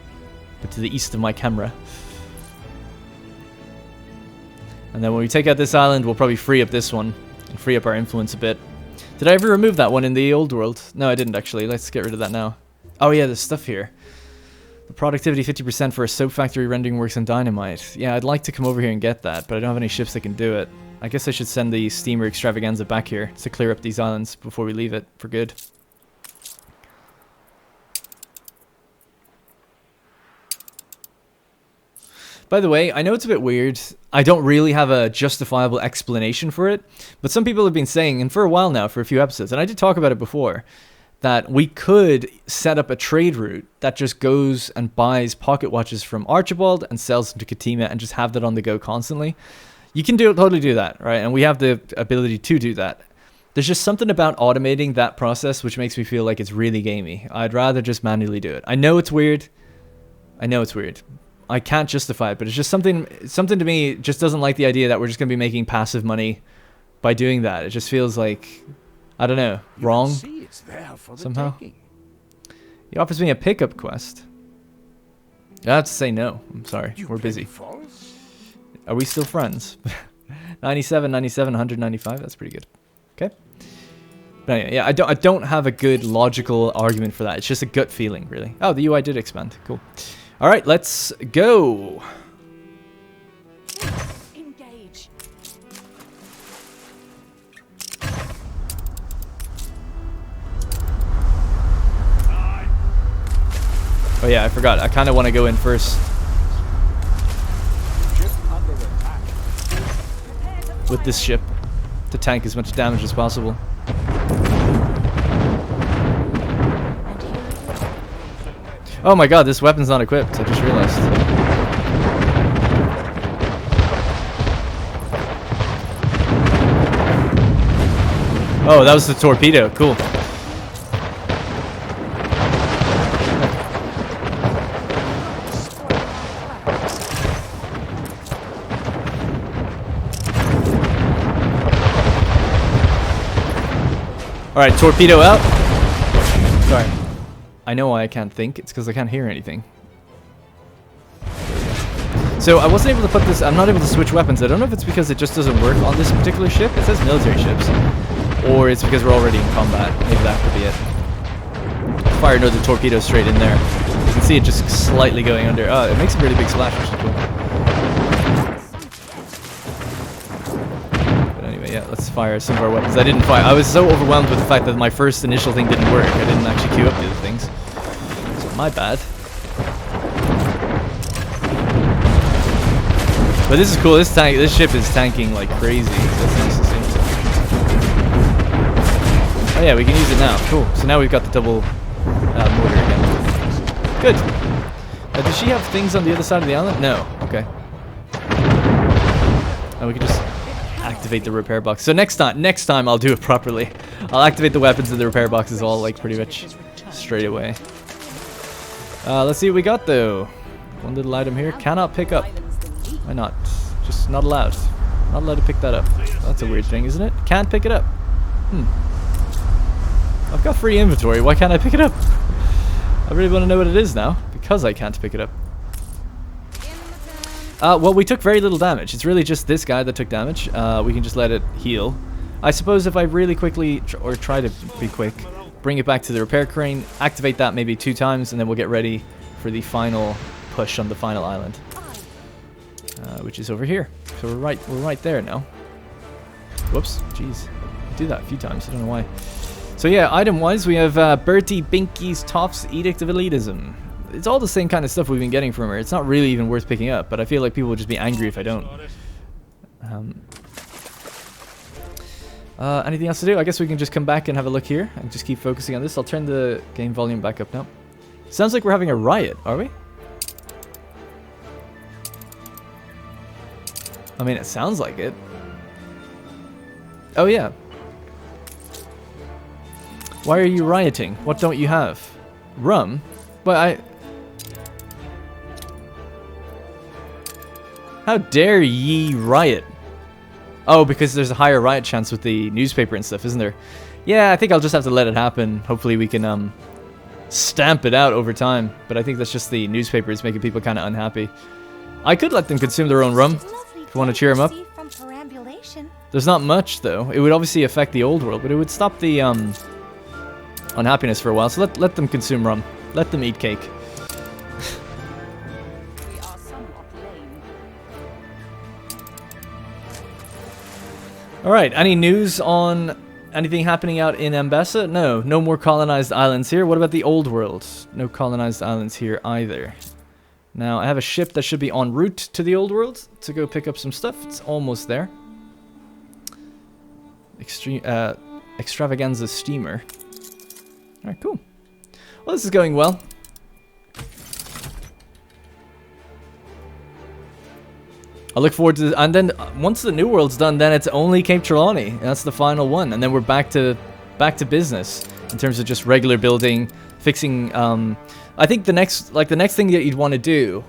But to the east of my camera. And then when we take out this island, we'll probably free up this one. And free up our influence a bit. Did I ever remove that one in the old world? No, I didn't actually. Let's get rid of that now. Oh yeah, there's stuff here. The productivity 50% for a soap factory, rendering works, and dynamite. Yeah, I'd like to come over here and get that, but I don't have any ships that can do it. I guess I should send the steamer extravaganza back here to clear up these islands before we leave it for good. By the way, I know it's a bit weird. I don't really have a justifiable explanation for it, but some people have been saying, and for a while now, for a few episodes, and I did talk about it before, that we could set up a trade route that just goes and buys pocket watches from Archibald and sells them to Katima and just have that on the go constantly. You can totally do that, right? And we have the ability to do that. There's just something about automating that process which makes me feel like it's really gamey. I'd rather just manually do it. I know it's weird. I can't justify it, but it's just something to me just doesn't like the idea that we're just going to be making passive money by doing that. It just feels like, I don't know, wrong somehow. He offers me a pickup quest. I have to say no. I'm sorry. We're busy. Are we still friends? 97, 97, 195. That's pretty good. Okay. But anyway, yeah, I don't have a good logical argument for that. It's just a gut feeling, really. Oh, the UI did expand. Cool. All right, let's go. Engage. Oh yeah, I forgot. I kind of want to go in first with this ship to tank as much damage as possible. Oh my god, this weapon's not equipped. I just realized. Oh, that was the torpedo. Cool. Alright, torpedo out. Sorry. I know why I can't think. It's because I can't hear anything. So I wasn't able to put this... I'm not able to switch weapons. I don't know if it's because it just doesn't work on this particular ship. It says military ships. Or it's because we're already in combat. Maybe that could be it. Fire another torpedo straight in there. You can see it just slightly going under. Oh, it makes a really big splash, which is cool. But anyway, yeah, let's fire some of our weapons. I didn't fire. I was so overwhelmed with the fact that my first initial thing didn't work. I didn't actually queue up the other things. So my bad. But this is cool. This ship is tanking like crazy. That's nice to see. Oh yeah, we can use it now. Cool. So now we've got the double mortar again. Good. Does she have things on the other side of the island? No. Okay. And we can just activate the repair box. So next time I'll do it properly. I'll activate the weapons and the repair boxes all like pretty much straight away. Let's see what we got though. One little item here. Cannot pick up. Why not? Just not allowed. Not allowed to pick that up. That's a weird thing, isn't it? Can't pick it up. I've got free inventory. Why can't I pick it up? I really want to know what it is now, because I can't pick it up. Well, we took very little damage. It's really just this guy that took damage. We can just let it heal. I suppose if I really quickly, or try to be quick, bring it back to the repair crane, activate that maybe 2 times, and then we'll get ready for the final push on the final island. which is over here. So we're right there now. Whoops, jeez. I do that a few times, I don't know why. So yeah, item-wise, we have Bertie Binky's Toff's Edict of Elitism. It's all the same kind of stuff we've been getting from her. It's not really even worth picking up, but I feel like people would just be angry if I don't. Anything else to do? I guess we can just come back and have a look here and just keep focusing on this. I'll turn the game volume back up now. Sounds like we're having a riot, are we? I mean, it sounds like it. Oh yeah. Why are you rioting? What don't you have? Rum? But How dare ye riot? Oh, because there's a higher riot chance with the newspaper and stuff, isn't there? Yeah, I think I'll just have to let it happen. Hopefully we can stamp it out over time. But I think that's just the newspapers making people kind of unhappy. I could let them consume their own rum if you want to cheer them up. There's not much, though. It would obviously affect the old world, but it would stop the unhappiness for a while. So let them consume rum. Let them eat cake. We are somewhat lame. Alright, any news on anything happening out in Ambessa? No more colonized islands here. What about the old world? No colonized islands here either. Now, I have a ship that should be en route to the old world to go pick up some stuff. It's almost there. Extravaganza steamer. Alright, cool. Well, this is going well. I look forward to this. And then once the new world's done, then it's only Cape Trelawney. That's the final one. And then we're back to business in terms of just regular building, fixing. I think the next thing that you'd want to do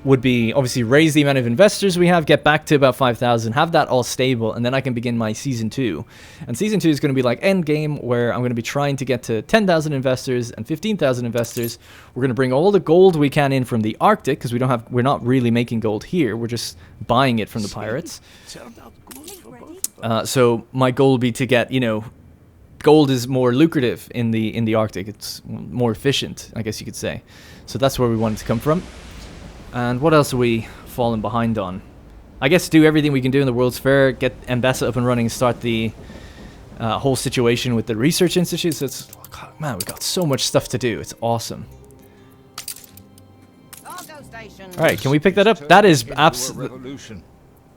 would be obviously raise the amount of investors we have, get back to about 5,000, have that all stable, and then I can begin my season 2. And season 2 is going to be like end game, where I'm going to be trying to get to 10,000 investors and 15,000 investors. We're going to bring all the gold we can in from the Arctic, because we're not really making gold here. We're just buying it from the pirates. So my goal would be to get, gold is more lucrative in the Arctic. It's more efficient, I guess you could say. So that's where we want it to come from. And what else are we falling behind on? I guess do everything we can do in the World's Fair, get Ambessa up and running, and start the whole situation with the research institute. So it's, man, we've got so much stuff to do. It's awesome. Alright, can we pick that up? That is absolutely...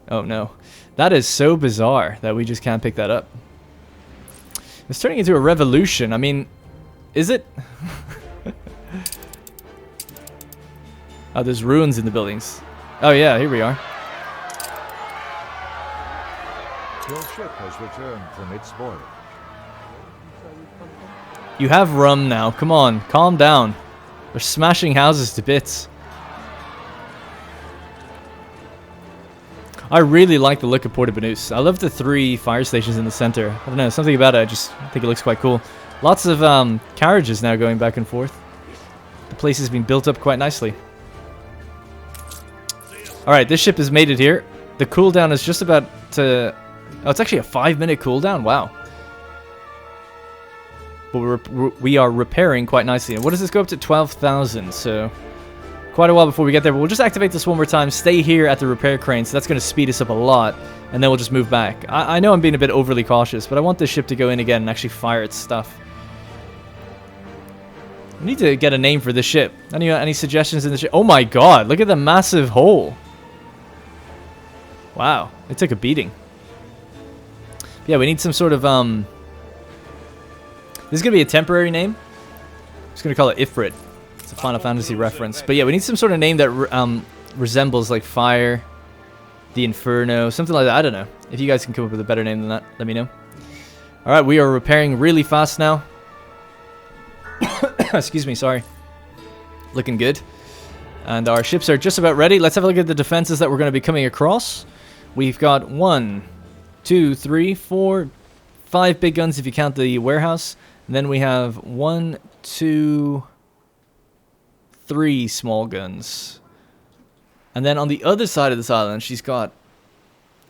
Oh no. That is so bizarre that we just can't pick that up. It's turning into a revolution. I mean, is it? Oh, there's ruins in the buildings. Oh yeah, here we are. Your ship has returned from its voyage. You have rum now. Come on, calm down. They're smashing houses to bits. I really like the look of Porta Banús. I love the 3 fire stations in the center. I don't know, something about it, I just think it looks quite cool. Lots of carriages now going back and forth. The place has been built up quite nicely. Alright, this ship has made it here. The cooldown is just about to... Oh, it's actually a 5-minute cooldown? Wow. But we are repairing quite nicely. And what does this go up to? 12,000, so... Quite a while before we get there, but we'll just activate this one more time, stay here at the repair crane, so that's going to speed us up a lot, and then we'll just move back. I know I'm being a bit overly cautious, but I want this ship to go in again and actually fire its stuff. We need to get a name for this ship. Any suggestions in the ship? Oh my god, look at the massive hole. Wow, it took a beating. Yeah, we need some sort of, This is going to be a temporary name. I'm just going to call it Ifrit. It's a Final Fantasy reference. But yeah, we need some sort of name that resembles, like, Fire, the Inferno, something like that. I don't know. If you guys can come up with a better name than that, let me know. Alright, we are repairing really fast now. Excuse me, sorry. Looking good. And our ships are just about ready. Let's have a look at the defenses that we're going to be coming across. We've got 1, 2, 3, 4, 5 big guns if you count the warehouse. And then we have 1, 2, 3 small guns. And then on the other side of this island, she's got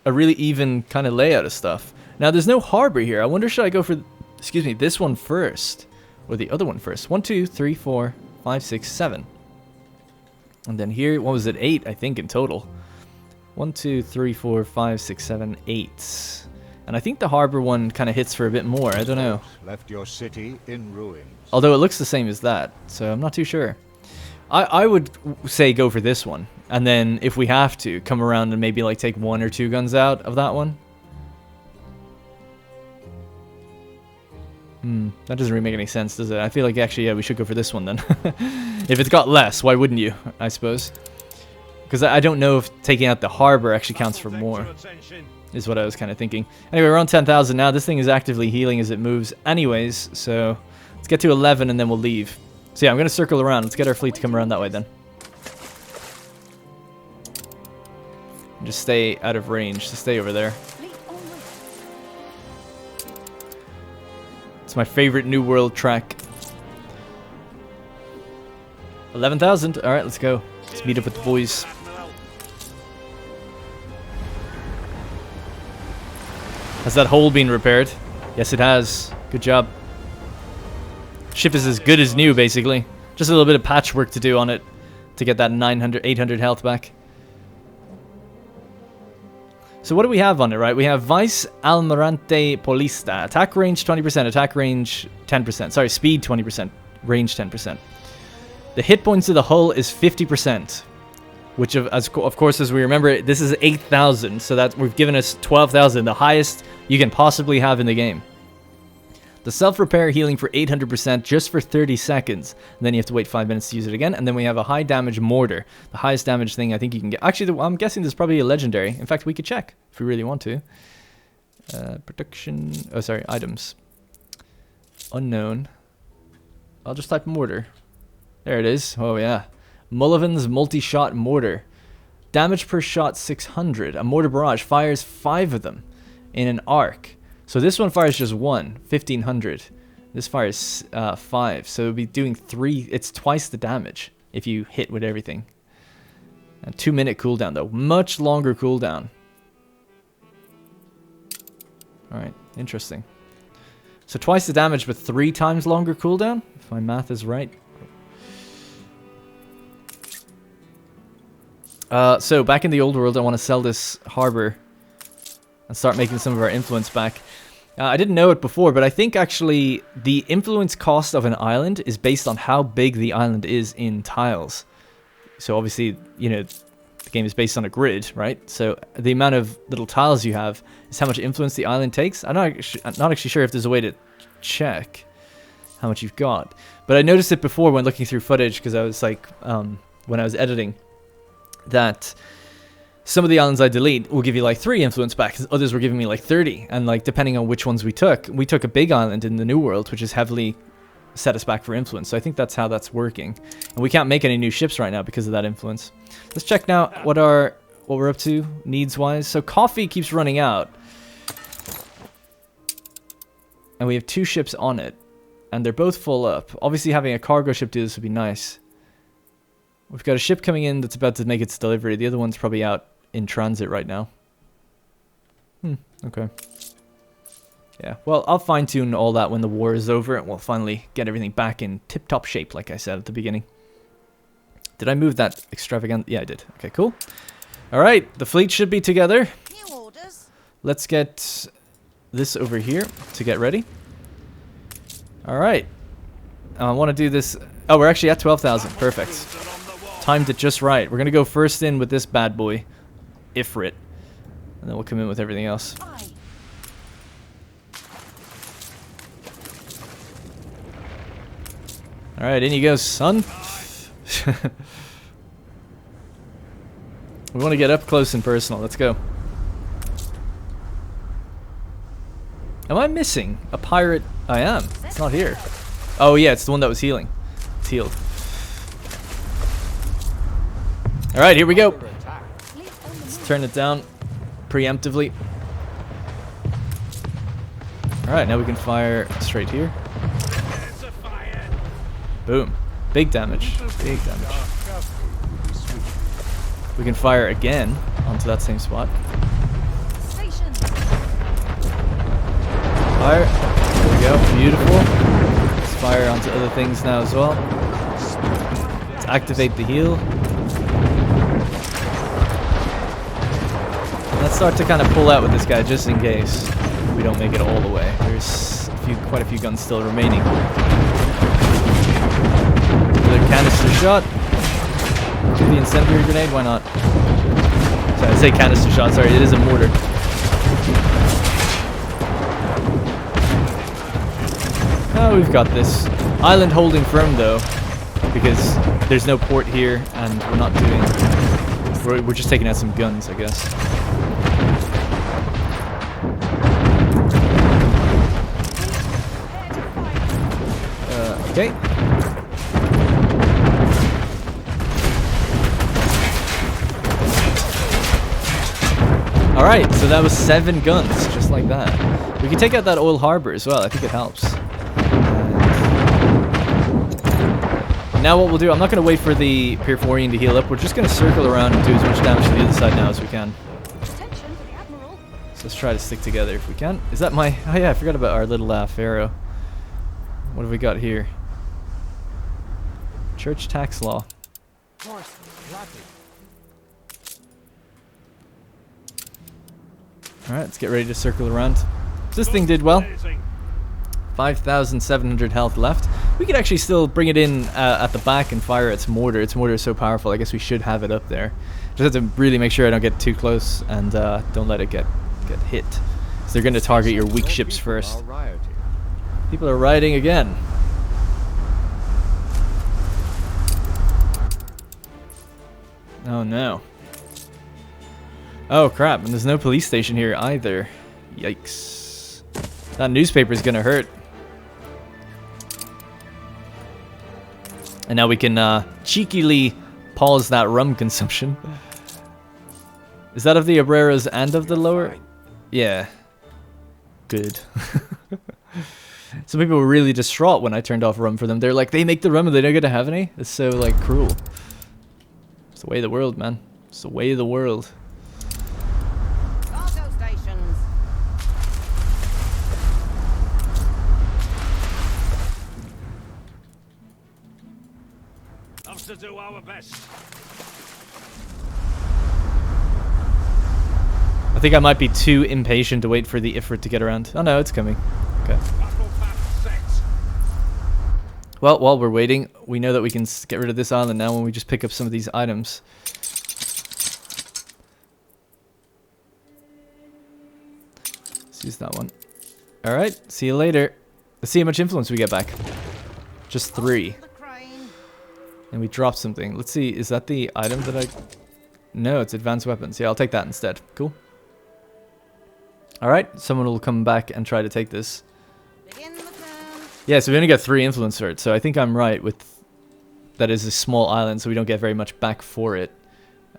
a really even kind of layout of stuff. Now, there's no harbor here. I wonder, should I go for, excuse me, this one first? Or the other one first? 1, 2, 3, 4, 5, 6, 7. And then here, what was it? 8, I think, in total. 1, 2, 3, 4, 5, 6, 7, 8. And I think the harbor one kind of hits for a bit more. I don't know. Left your city in ruins. Although it looks the same as that, so I'm not too sure. I would say go for this one. And then if we have to, come around and maybe like take 1 or 2 guns out of that one. That doesn't really make any sense, does it? I feel like actually, yeah, we should go for this one then. If it's got less, why wouldn't you, I suppose? Because I don't know if taking out the harbor actually counts for more, is what I was kind of thinking. Anyway, we're on 10,000 now. This thing is actively healing as it moves anyways, so let's get to 11 and then we'll leave. So yeah, I'm going to circle around. Let's get our fleet to come around that way then. And just stay out of range, so stay over there. It's my favorite New World track. 11,000. All right, let's go. Let's meet up with the boys. Has that hole been repaired? Yes, it has. Good job. Ship is as good as new, basically. Just a little bit of patchwork to do on it to get that 900, 800 health back. So what do we have on it, right? We have Vice Almirante Polista. Attack range 20%, attack range 10%. Sorry, speed 20%, range 10%. The hit points of the hull is 50%. Which, of course, as we remember, this is 8,000. So that we've given us 12,000, the highest you can possibly have in the game. The self-repair healing for 800% just for 30 seconds. And then you have to wait 5 minutes to use it again. And then we have a high damage mortar. The highest damage thing I think you can get. Actually, I'm guessing this is probably a legendary. In fact, we could check if we really want to. Production. Oh, sorry. Items. Unknown. I'll just type mortar. There it is. Oh, yeah. Mullivan's multi-shot mortar. Damage per shot 600. A mortar barrage fires 5 of them in an arc. So this one fires just 1, 1500. This fires 5, so it'll be doing 3. It's twice the damage if you hit with everything. And 2-minute cooldown though, much longer cooldown. All right, interesting. So twice the damage, but 3 times longer cooldown, if my math is right. So back in the old world, I want to sell this harbor and start making some of our influence back. I didn't know it before, but I think actually the influence cost of an island is based on how big the island is in tiles. So obviously, you know, the game is based on a grid, right? So the amount of little tiles you have is how much influence the island takes. I'm not actually sure if there's a way to check how much you've got. But I noticed it before when looking through footage, because I was like, when I was editing, that some of the islands I delete will give you like 3 influence back. Others were giving me like 30. And like depending on which ones we took a big island in the New World, which is heavily set us back for influence. So I think that's how that's working. And we can't make any new ships right now because of that influence. Let's check now what we're up to needs wise. So coffee keeps running out. And we have 2 ships on it. And they're both full up. Obviously having a cargo ship do this would be nice. We've got a ship coming in that's about to make its delivery. The other one's probably out in transit right now. Okay. Yeah, well, I'll fine-tune all that when the war is over, and we'll finally get everything back in tip-top shape, like I said at the beginning. Did I move that extravagant? Yeah, I did. Okay, cool. All right, the fleet should be together. New orders. Let's get this over here to get ready. All right. I want to do this. Oh, we're actually at 12,000. Perfect. Timed it just right. We're going to go first in with this bad boy, Ifrit. And then we'll come in with everything else. Alright, in you go, son. We want to get up close and personal. Let's go. Am I missing a pirate? I am. It's not here. Oh yeah, it's the one that was healing. It's healed. Alright, here we go. Let's turn it down preemptively. Alright, now we can fire straight here. Boom. Big damage. Big damage. We can fire again onto that same spot. Fire. There we go. Beautiful. Let's fire onto other things now as well. Let's activate the heal. let's start to kind of pull out with this guy just in case we don't make it all the way. There's quite a few guns still remaining. Another canister shot. Do the incendiary grenade, why not? Sorry, I say canister shot, sorry, it is a mortar. Oh, we've got this. Island holding firm though, because there's no port here and we're not doing... We're just taking out some guns, I guess. Okay. Alright, so that was 7 guns, just like that. We can take out that oil harbor as well, I think it helps. Now what we'll do, I'm not going to wait for the Pyrphorian to heal up, we're just going to circle around and do as much damage to the other side now as we can. So let's try to stick together if we can. Is that my... Oh yeah, I forgot about our little pharaoh. What have we got here? Church tax law. Alright, let's get ready to circle around. This thing did well. 5,700 health left. We could actually still bring it in at the back and fire its mortar. Its mortar is so powerful, I guess we should have it up there. Just have to really make sure I don't get too close and don't let it get hit. So they're going to target your weak ships first. People are rioting again. Oh no. Oh crap, and there's no police station here either. Yikes. That newspaper is going to hurt. And now we can cheekily pause that rum consumption. Is that of the Obreras and of the lower? Yeah. Good. Some people were really distraught when I turned off rum for them. They're like, they make the rum and they don't get to have any? It's so, like, cruel. It's the way of the world, man. It's the way of the world. Cargo stations. Have to do our best. I think I might be too impatient to wait for the Ifrit to get around. Oh no, it's coming. Okay. Battle path set. Well, while we're waiting, we know that we can get rid of this island now when we just pick up some of these items. Let's use that one. Alright, see you later. Let's see how much influence we get back. Just 3. And we dropped something. Let's see, is that the item that I... No, it's advanced weapons. Yeah, I'll take that instead. Cool. Alright, someone will come back and try to take this. Yeah, so we only got 3 influence for it, so I think I'm right with... That is a small island, so we don't get very much back for it.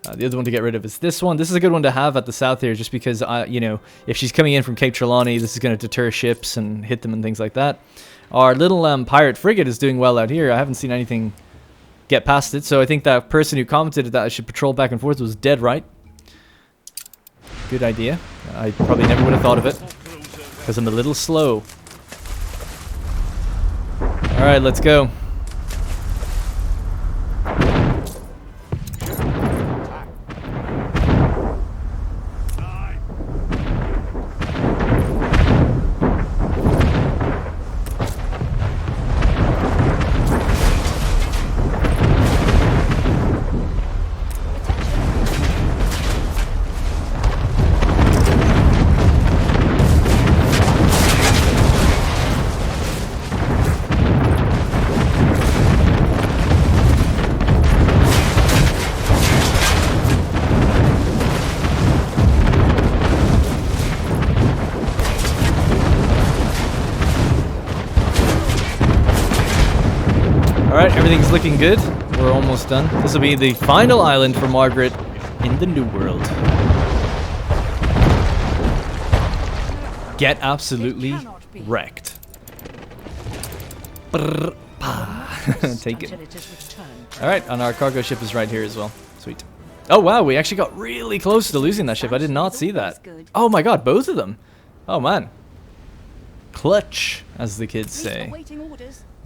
The other one to get rid of is this one. This is a good one to have at the south here, just because, you know, if she's coming in from Cape Trelawney, this is going to deter ships and hit them and things like that. Our little pirate frigate is doing well out here. I haven't seen anything get past it, so I think that person who commented that I should patrol back and forth was dead right. Good idea. I probably never would have thought of it, because I'm a little slow. Alright, let's go. Alright, everything's looking good. We're almost done. This will be the final island for Margaret in the New World. Get absolutely wrecked. Take it. Alright, and our cargo ship is right here as well. Sweet. Oh wow, we actually got really close to losing that ship. I did not see that. Oh my god, both of them. Oh man. Clutch, as the kids say.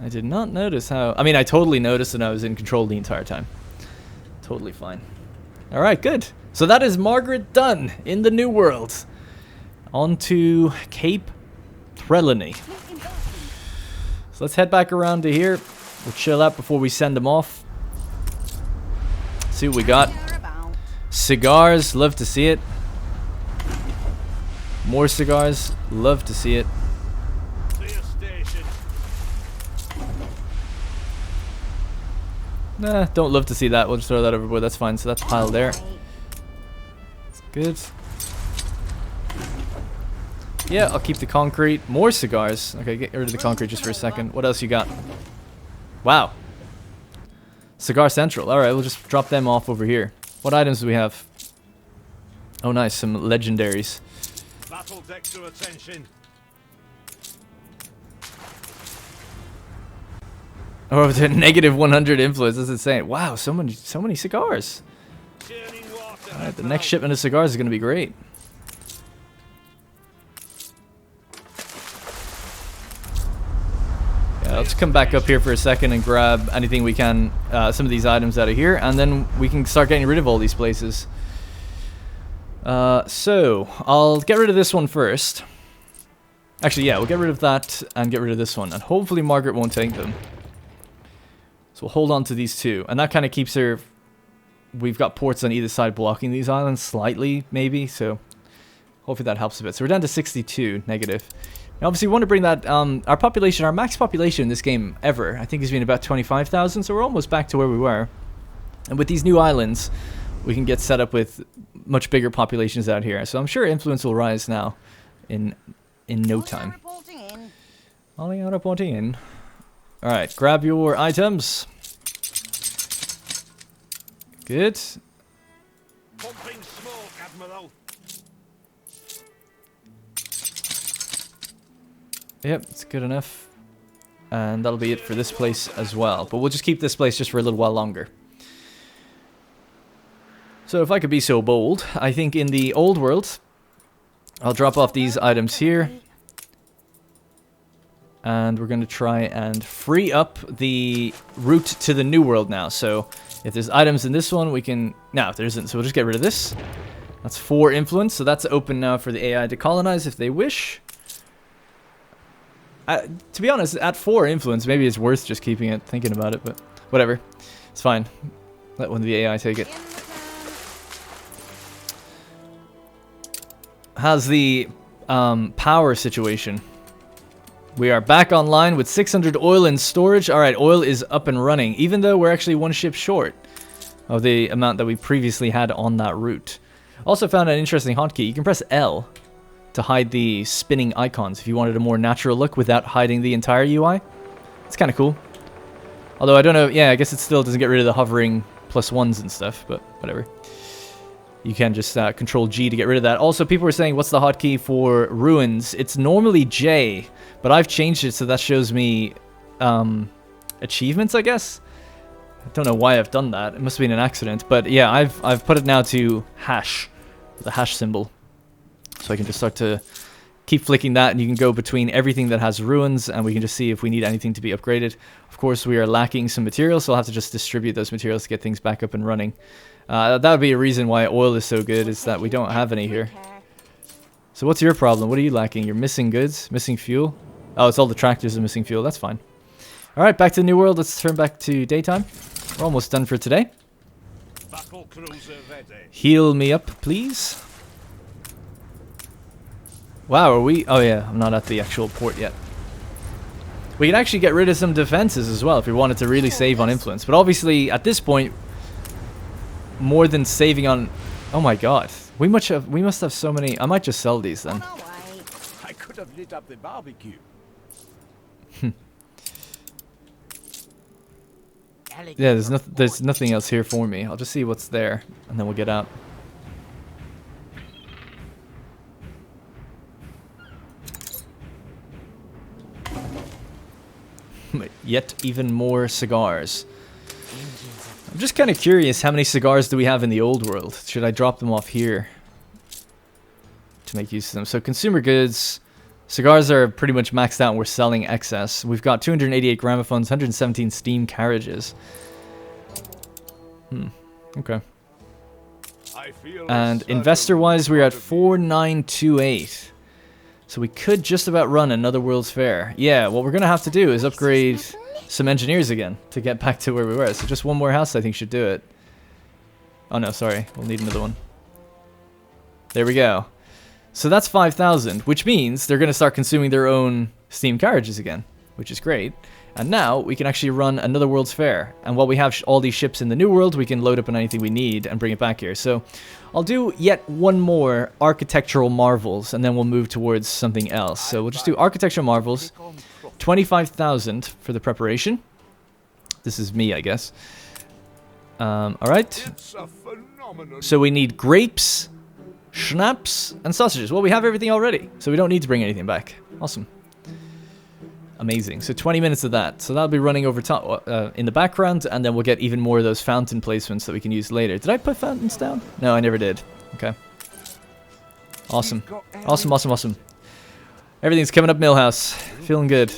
I did not notice how... I mean, I totally noticed and I was in control the entire time. Totally fine. Alright, good. So that is Margaret done in the New World. On to Cape Threlaney. So let's head back around to here. We'll chill out before we send them off. See what we got. Cigars, love to see it. More cigars, love to see it. Nah, don't love to see that. We'll just throw that overboard. That's fine. So that's piled there. That's good. Yeah, I'll keep the concrete. More cigars. Okay, get rid of the concrete just for a second. What else you got? Wow. Cigar Central. Alright, we'll just drop them off over here. What items do we have? Oh, nice. Some legendaries. Battle deck to attention. Oh, the negative 100 influence. That's insane. Wow, so many cigars. Alright, the next shipment of cigars is going to be great. Yeah, let's come back up here for a second and grab anything we can, some of these items out of here, and then we can start getting rid of all these places. So, I'll get rid of this one first. Actually, yeah, we'll get rid of that and get rid of this one, and hopefully Margaret won't take them. So we'll hold on to these two, and that kind of keeps her... We've got ports on either side blocking these islands slightly, maybe, so hopefully that helps a bit. So we're down to 62 negative. Now obviously we want to bring that, our population, our max population in this game ever, I think has been about 25,000, so we're almost back to where we were. And with these new islands, we can get set up with much bigger populations out here. So I'm sure influence will rise now in no time. Ollie out reporting in. Alright, grab your items. Good. Pumping smoke, Admiral. Yep, it's good enough. And that'll be it for this place as well. But we'll just keep this place just for a little while longer. So if I could be so bold, I think in the old world, I'll drop off these items here. And we're going to try and free up the route to the new world now. So if there's items in this one, we can... No, there isn't, so we'll just get rid of this. That's 4 influence, so that's open now for the AI to colonize if they wish. To be honest, at 4 influence, maybe it's worth just keeping it, thinking about it, but whatever. It's fine. Let one of the AI take it. How's the power situation? We are back online with 600 oil in storage. Alright, oil is up and running, even though we're actually 1 ship short of the amount that we previously had on that route. Also found an interesting hotkey. You can press L to hide the spinning icons if you wanted a more natural look without hiding the entire UI. It's kind of cool. Although I don't know, yeah, I guess it still doesn't get rid of the hovering +1s and stuff, but whatever. You can just control G to get rid of that. Also, people were saying, what's the hotkey for ruins? It's normally J, but I've changed it so that shows me achievements, I guess. I don't know why I've done that. It must have been an accident. But yeah, I've put it now to hash, the hash symbol. So I can just start to keep flicking that, and you can go between everything that has ruins, and we can just see if we need anything to be upgraded. Of course, we are lacking some materials, so I'll have to just distribute those materials to get things back up and running. That would be a reason why oil is so good, is that we don't have any here. So what's your problem? What are you lacking? You're missing goods? Missing fuel? Oh, it's all the tractors are missing fuel. That's fine. Alright, back to the new world. Let's turn back to daytime. We're almost done for today. Battle cruiser ready. Heal me up, please. Wow, are we... Oh yeah, I'm not at the actual port yet. We can actually get rid of some defenses as well if we wanted to really save on influence. But obviously, at this point, more than saving on... Oh my god. We must have so many... I might just sell these then. I could have lit up the barbecue. Yeah, there's nothing else here for me. I'll just see what's there, and then we'll get out. Yet even more cigars. I'm just kind of curious, how many cigars do we have in the old world? Should I drop them off here to make use of them? So consumer goods, cigars are pretty much maxed out and we're selling excess. We've got 288 gramophones, 117 steam carriages. Okay. I feel And a certain investor-wise, we're at part of 4928. So we could just about run another World's Fair. Yeah, what we're going to have to do is upgrade some engineers again to get back to where we were. So just one more house, I think, should do it. Oh, no, sorry. We'll need another one. There we go. So that's 5,000, which means they're going to start consuming their own steam carriages again, which is great. And now we can actually run another World's Fair. And while we have all these ships in the New World, we can load up on anything we need and bring it back here. So I'll do yet one more architectural marvels, and then we'll move towards something else. So we'll just do architectural marvels. 25,000 for the preparation. This is me, I guess. Alright. It's a phenomenon. So we need grapes, schnapps, and sausages. Well, we have everything already, so we don't need to bring anything back. Awesome. Amazing. So 20 minutes of that. So that'll be running over top in the background, and then we'll get even more of those fountain placements that we can use later. Did I put fountains down? No, I never did. Okay. Awesome. Awesome, awesome, awesome. Everything's coming up Millhouse. Feeling good.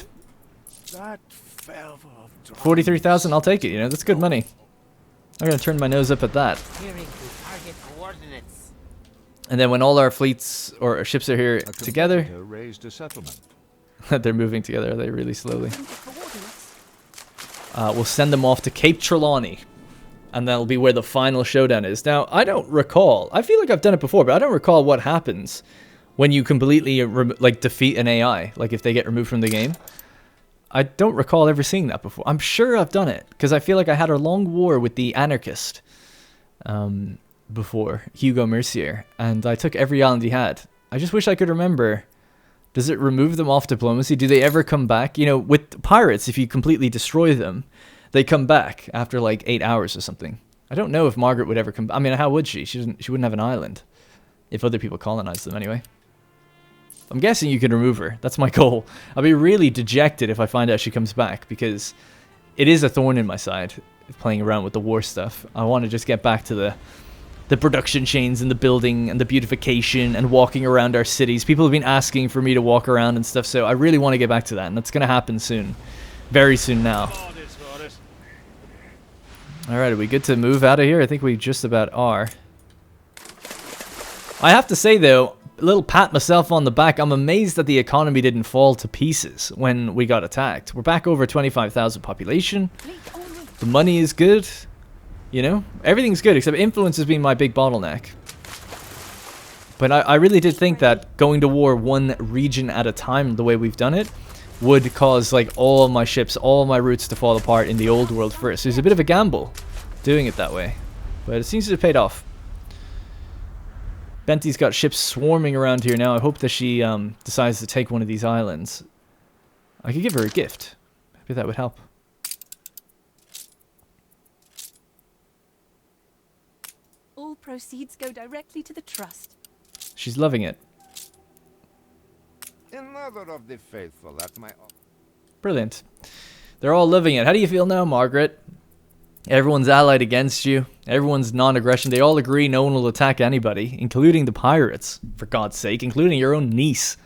That fervor of drive. 43,000, I'll take it, you know. That's good money. I'm going to turn my nose up at that. Hearing the target coordinates. And then when all our fleets or our ships are here A together, competitor raised a settlement. they're moving together, are they really slowly? We'll send them off to Cape Trelawney. And that'll be where the final showdown is. Now, I don't recall. I feel like I've done it before, but I don't recall what happens when you completely defeat an AI. Like if they get removed from the game. I don't recall ever seeing that before. I'm sure I've done it. Because I feel like I had a long war with the anarchist. Before. Hugo Mercier. And I took every island he had. I just wish I could remember. Does it remove them off diplomacy? Do they ever come back? You know, with pirates, if you completely destroy them, they come back after like 8 hours or something. I don't know if Margaret would ever come back. I mean, how would she? She wouldn't have an island. If other people colonized them anyway. I'm guessing you can remove her. That's my goal. I'll be really dejected if I find out she comes back, because it is a thorn in my side, playing around with the war stuff. I want to just get back to the production chains and the building and the beautification and walking around our cities. People have been asking for me to walk around and stuff, so I really want to get back to that, and that's going to happen soon. Very soon now. Alright, are we good to move out of here? I think we just about are. I have to say, though, a little pat myself on the back. I'm amazed that the economy didn't fall to pieces when we got attacked. We're back over 25,000 population. The money is good. You know, everything's good, except influence has been my big bottleneck. But I really did think that going to war one region at a time, the way we've done it, would cause like all my ships, all my routes to fall apart in the old world first. So it's a bit of a gamble doing it that way. But it seems to have paid off. Benty's got ships swarming around here now. I hope that she decides to take one of these islands. I could give her a gift. Maybe that would help. All proceeds go directly to the trust. She's loving it. Another of the faithful at my... Brilliant. They're all loving it. How do you feel now, Margaret? Everyone's allied against you. Everyone's non-aggression. They all agree no one will attack anybody, including the pirates, for God's sake, including your own niece.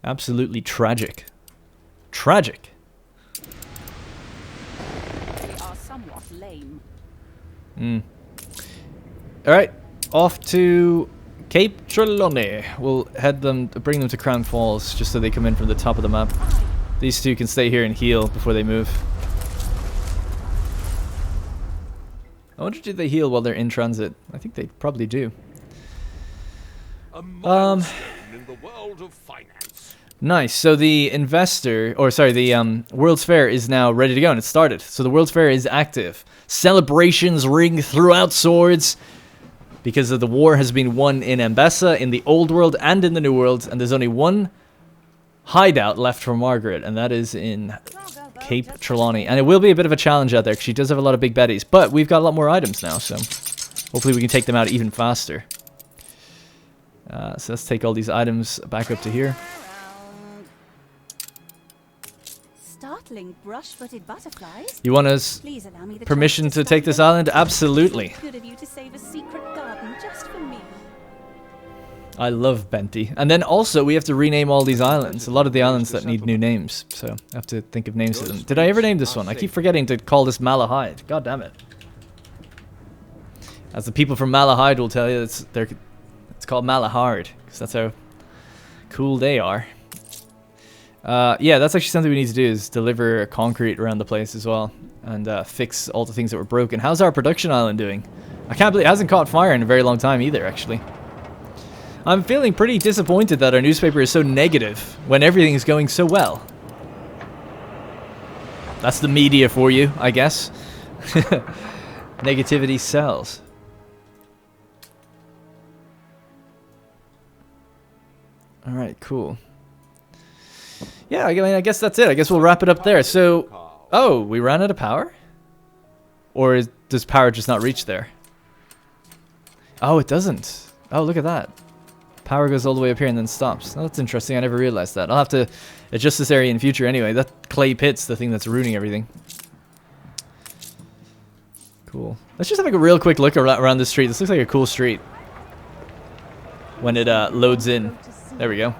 Absolutely tragic. Tragic. They are somewhat lame. Alright, off to Cape Trelawney. We'll bring them to Crown Falls, just so they come in from the top of the map. These two can stay here and heal before they move. I wonder, do they heal while they're in transit? I think they probably do. A milestone in the world of finance. Nice. So the the World's Fair is now ready to go, and it started. So the World's Fair is active. Celebrations ring throughout Swords, because of the war has been won in Ambessa, in the Old World, and in the New World, and there's only one hideout left for Margaret, and that is in Cape Trelawney. And it will be a bit of a challenge out there, because she does have a lot of big betties, but we've got a lot more items now, so hopefully we can take them out even faster. So let's take all these items back up to here. Startling brush-footed butterflies. You want us Please allow me the permission chance to take this start island? Absolutely. Good of you to save a secret garden just for me. I love Benty. And then also we have to rename all these islands. A lot of the islands that need new names, so I have to think of names for them. Did I ever name this one? I keep forgetting to call this Malahide. God damn it. As the people from Malahide will tell you, it's called Malahard, because that's how cool they are. Yeah, that's actually something we need to do, is deliver concrete around the place as well, and fix all the things that were broken. How's our production island doing? I can't believe it hasn't caught fire in a very long time either, actually. I'm feeling pretty disappointed that our newspaper is so negative when everything is going so well. That's the media for you, I guess. Negativity sells. Alright, cool. Yeah, I mean, I guess that's it. I guess we'll wrap it up there. So, oh, we ran out of power? Or does power just not reach there? Oh, it doesn't. Oh, look at that. Power goes all the way up here and then stops. Oh, that's interesting. I never realized that. I'll have to adjust this area in future anyway. That clay pit's the thing that's ruining everything. Cool. Let's just have a real quick look around this street. This looks like a cool street. When it loads in. There we go.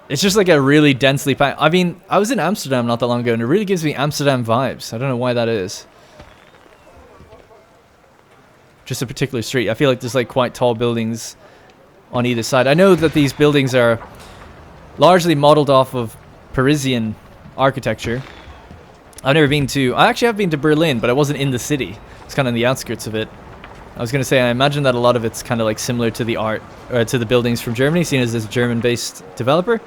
It's just like a really densely packed... I mean, I was in Amsterdam not that long ago, and it really gives me Amsterdam vibes. I don't know why that is. Just a particular street. I feel like there's like quite tall buildings on either side. I know that these buildings are largely modeled off of Parisian architecture. I've never been to... I actually have been to Berlin, but I wasn't in the city. It's kind of on the outskirts of it. I was going to say, I imagine that a lot of it's kind of like similar to the art, or to the buildings from Germany, seen as this German-based developer.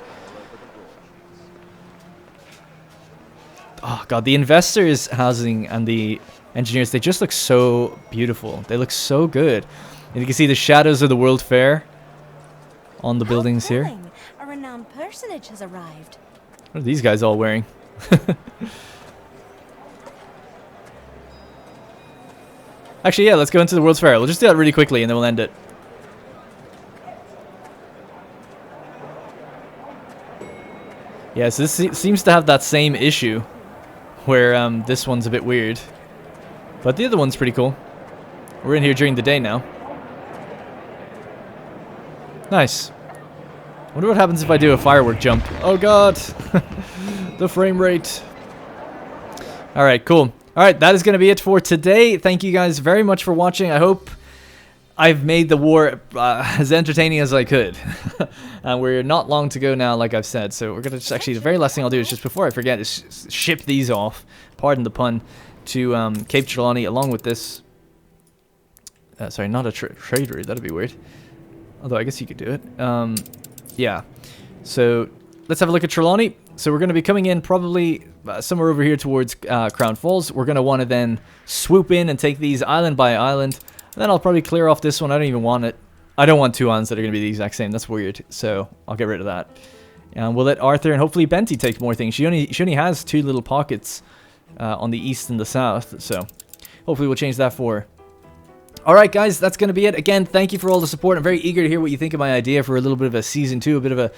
Oh god, the investors' housing and the engineers, they just look so beautiful. They look so good. And you can see the shadows of the World Fair on the buildings here. A renowned personage has arrived. What are these guys all wearing? Actually, yeah, let's go into the World's Fair. We'll just do that really quickly and then we'll end it. Yeah, so this seems to have that same issue where this one's a bit weird. But the other one's pretty cool. We're in here during the day now. Nice. Wonder what happens if I do a firework jump. Oh god! The frame rate. Alright, cool. Alright, that is going to be it for today. Thank you guys very much for watching. I hope I've made the war as entertaining as I could. And we're not long to go now, like I've said. So we're going to just actually, the very last thing I'll do is just before I forget, is ship these off, pardon the pun, to Cape Trelawney along with this. Sorry, not a trade route. That'd be weird. Although I guess you could do it. Yeah. So let's have a look at Trelawney. So we're going to be coming in probably somewhere over here towards Crown Falls. We're going to want to then swoop in and take these island by island. And then I'll probably clear off this one. I don't even want it. I don't want two islands that are going to be the exact same. That's weird. So I'll get rid of that. And we'll let Arthur and hopefully Benty take more things. She only has two little pockets on the east and the south. So hopefully we'll change that for her. Alright guys, that's going to be it. Again, thank you for all the support. I'm very eager to hear what you think of my idea for a little bit of a Season 2, a bit of a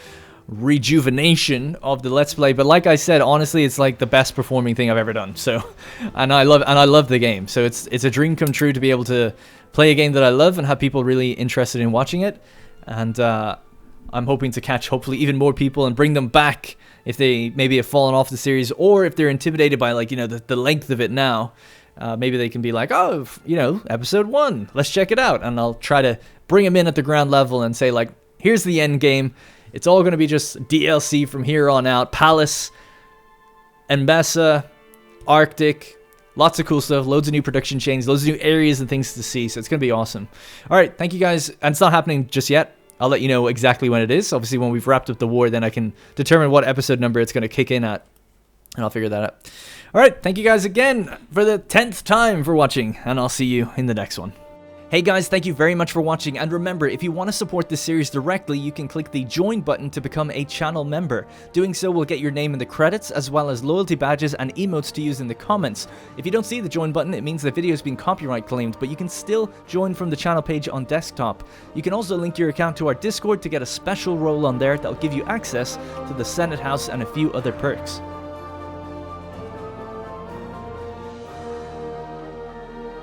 rejuvenation of the Let's Play. But like I said, honestly, it's like the best performing thing I've ever done. So, and I love the game. So it's a dream come true to be able to play a game that I love and have people really interested in watching it. And I'm hoping to catch hopefully even more people and bring them back if they maybe have fallen off the series, or if they're intimidated by, like, you know, the length of it now. Maybe they can be like, oh, you know, episode 1, let's check it out. And I'll try to bring them in at the ground level and say, like, here's the end game. It's all going to be just DLC from here on out. Palace, Embessa, Arctic, lots of cool stuff, loads of new production chains, loads of new areas and things to see. So it's going to be awesome. All right, thank you guys. And it's not happening just yet. I'll let you know exactly when it is. Obviously, when we've wrapped up the war, then I can determine what episode number it's going to kick in at. And I'll figure that out. All right, thank you guys again for the 10th time for watching, and I'll see you in the next one. Hey guys, thank you very much for watching, and remember, if you want to support this series directly, you can click the join button to become a channel member. Doing so will get your name in the credits, as well as loyalty badges and emotes to use in the comments. If you don't see the join button, it means the video has been copyright claimed, but you can still join from the channel page on desktop. You can also link your account to our Discord to get a special role on there that will give you access to the Senate House and a few other perks.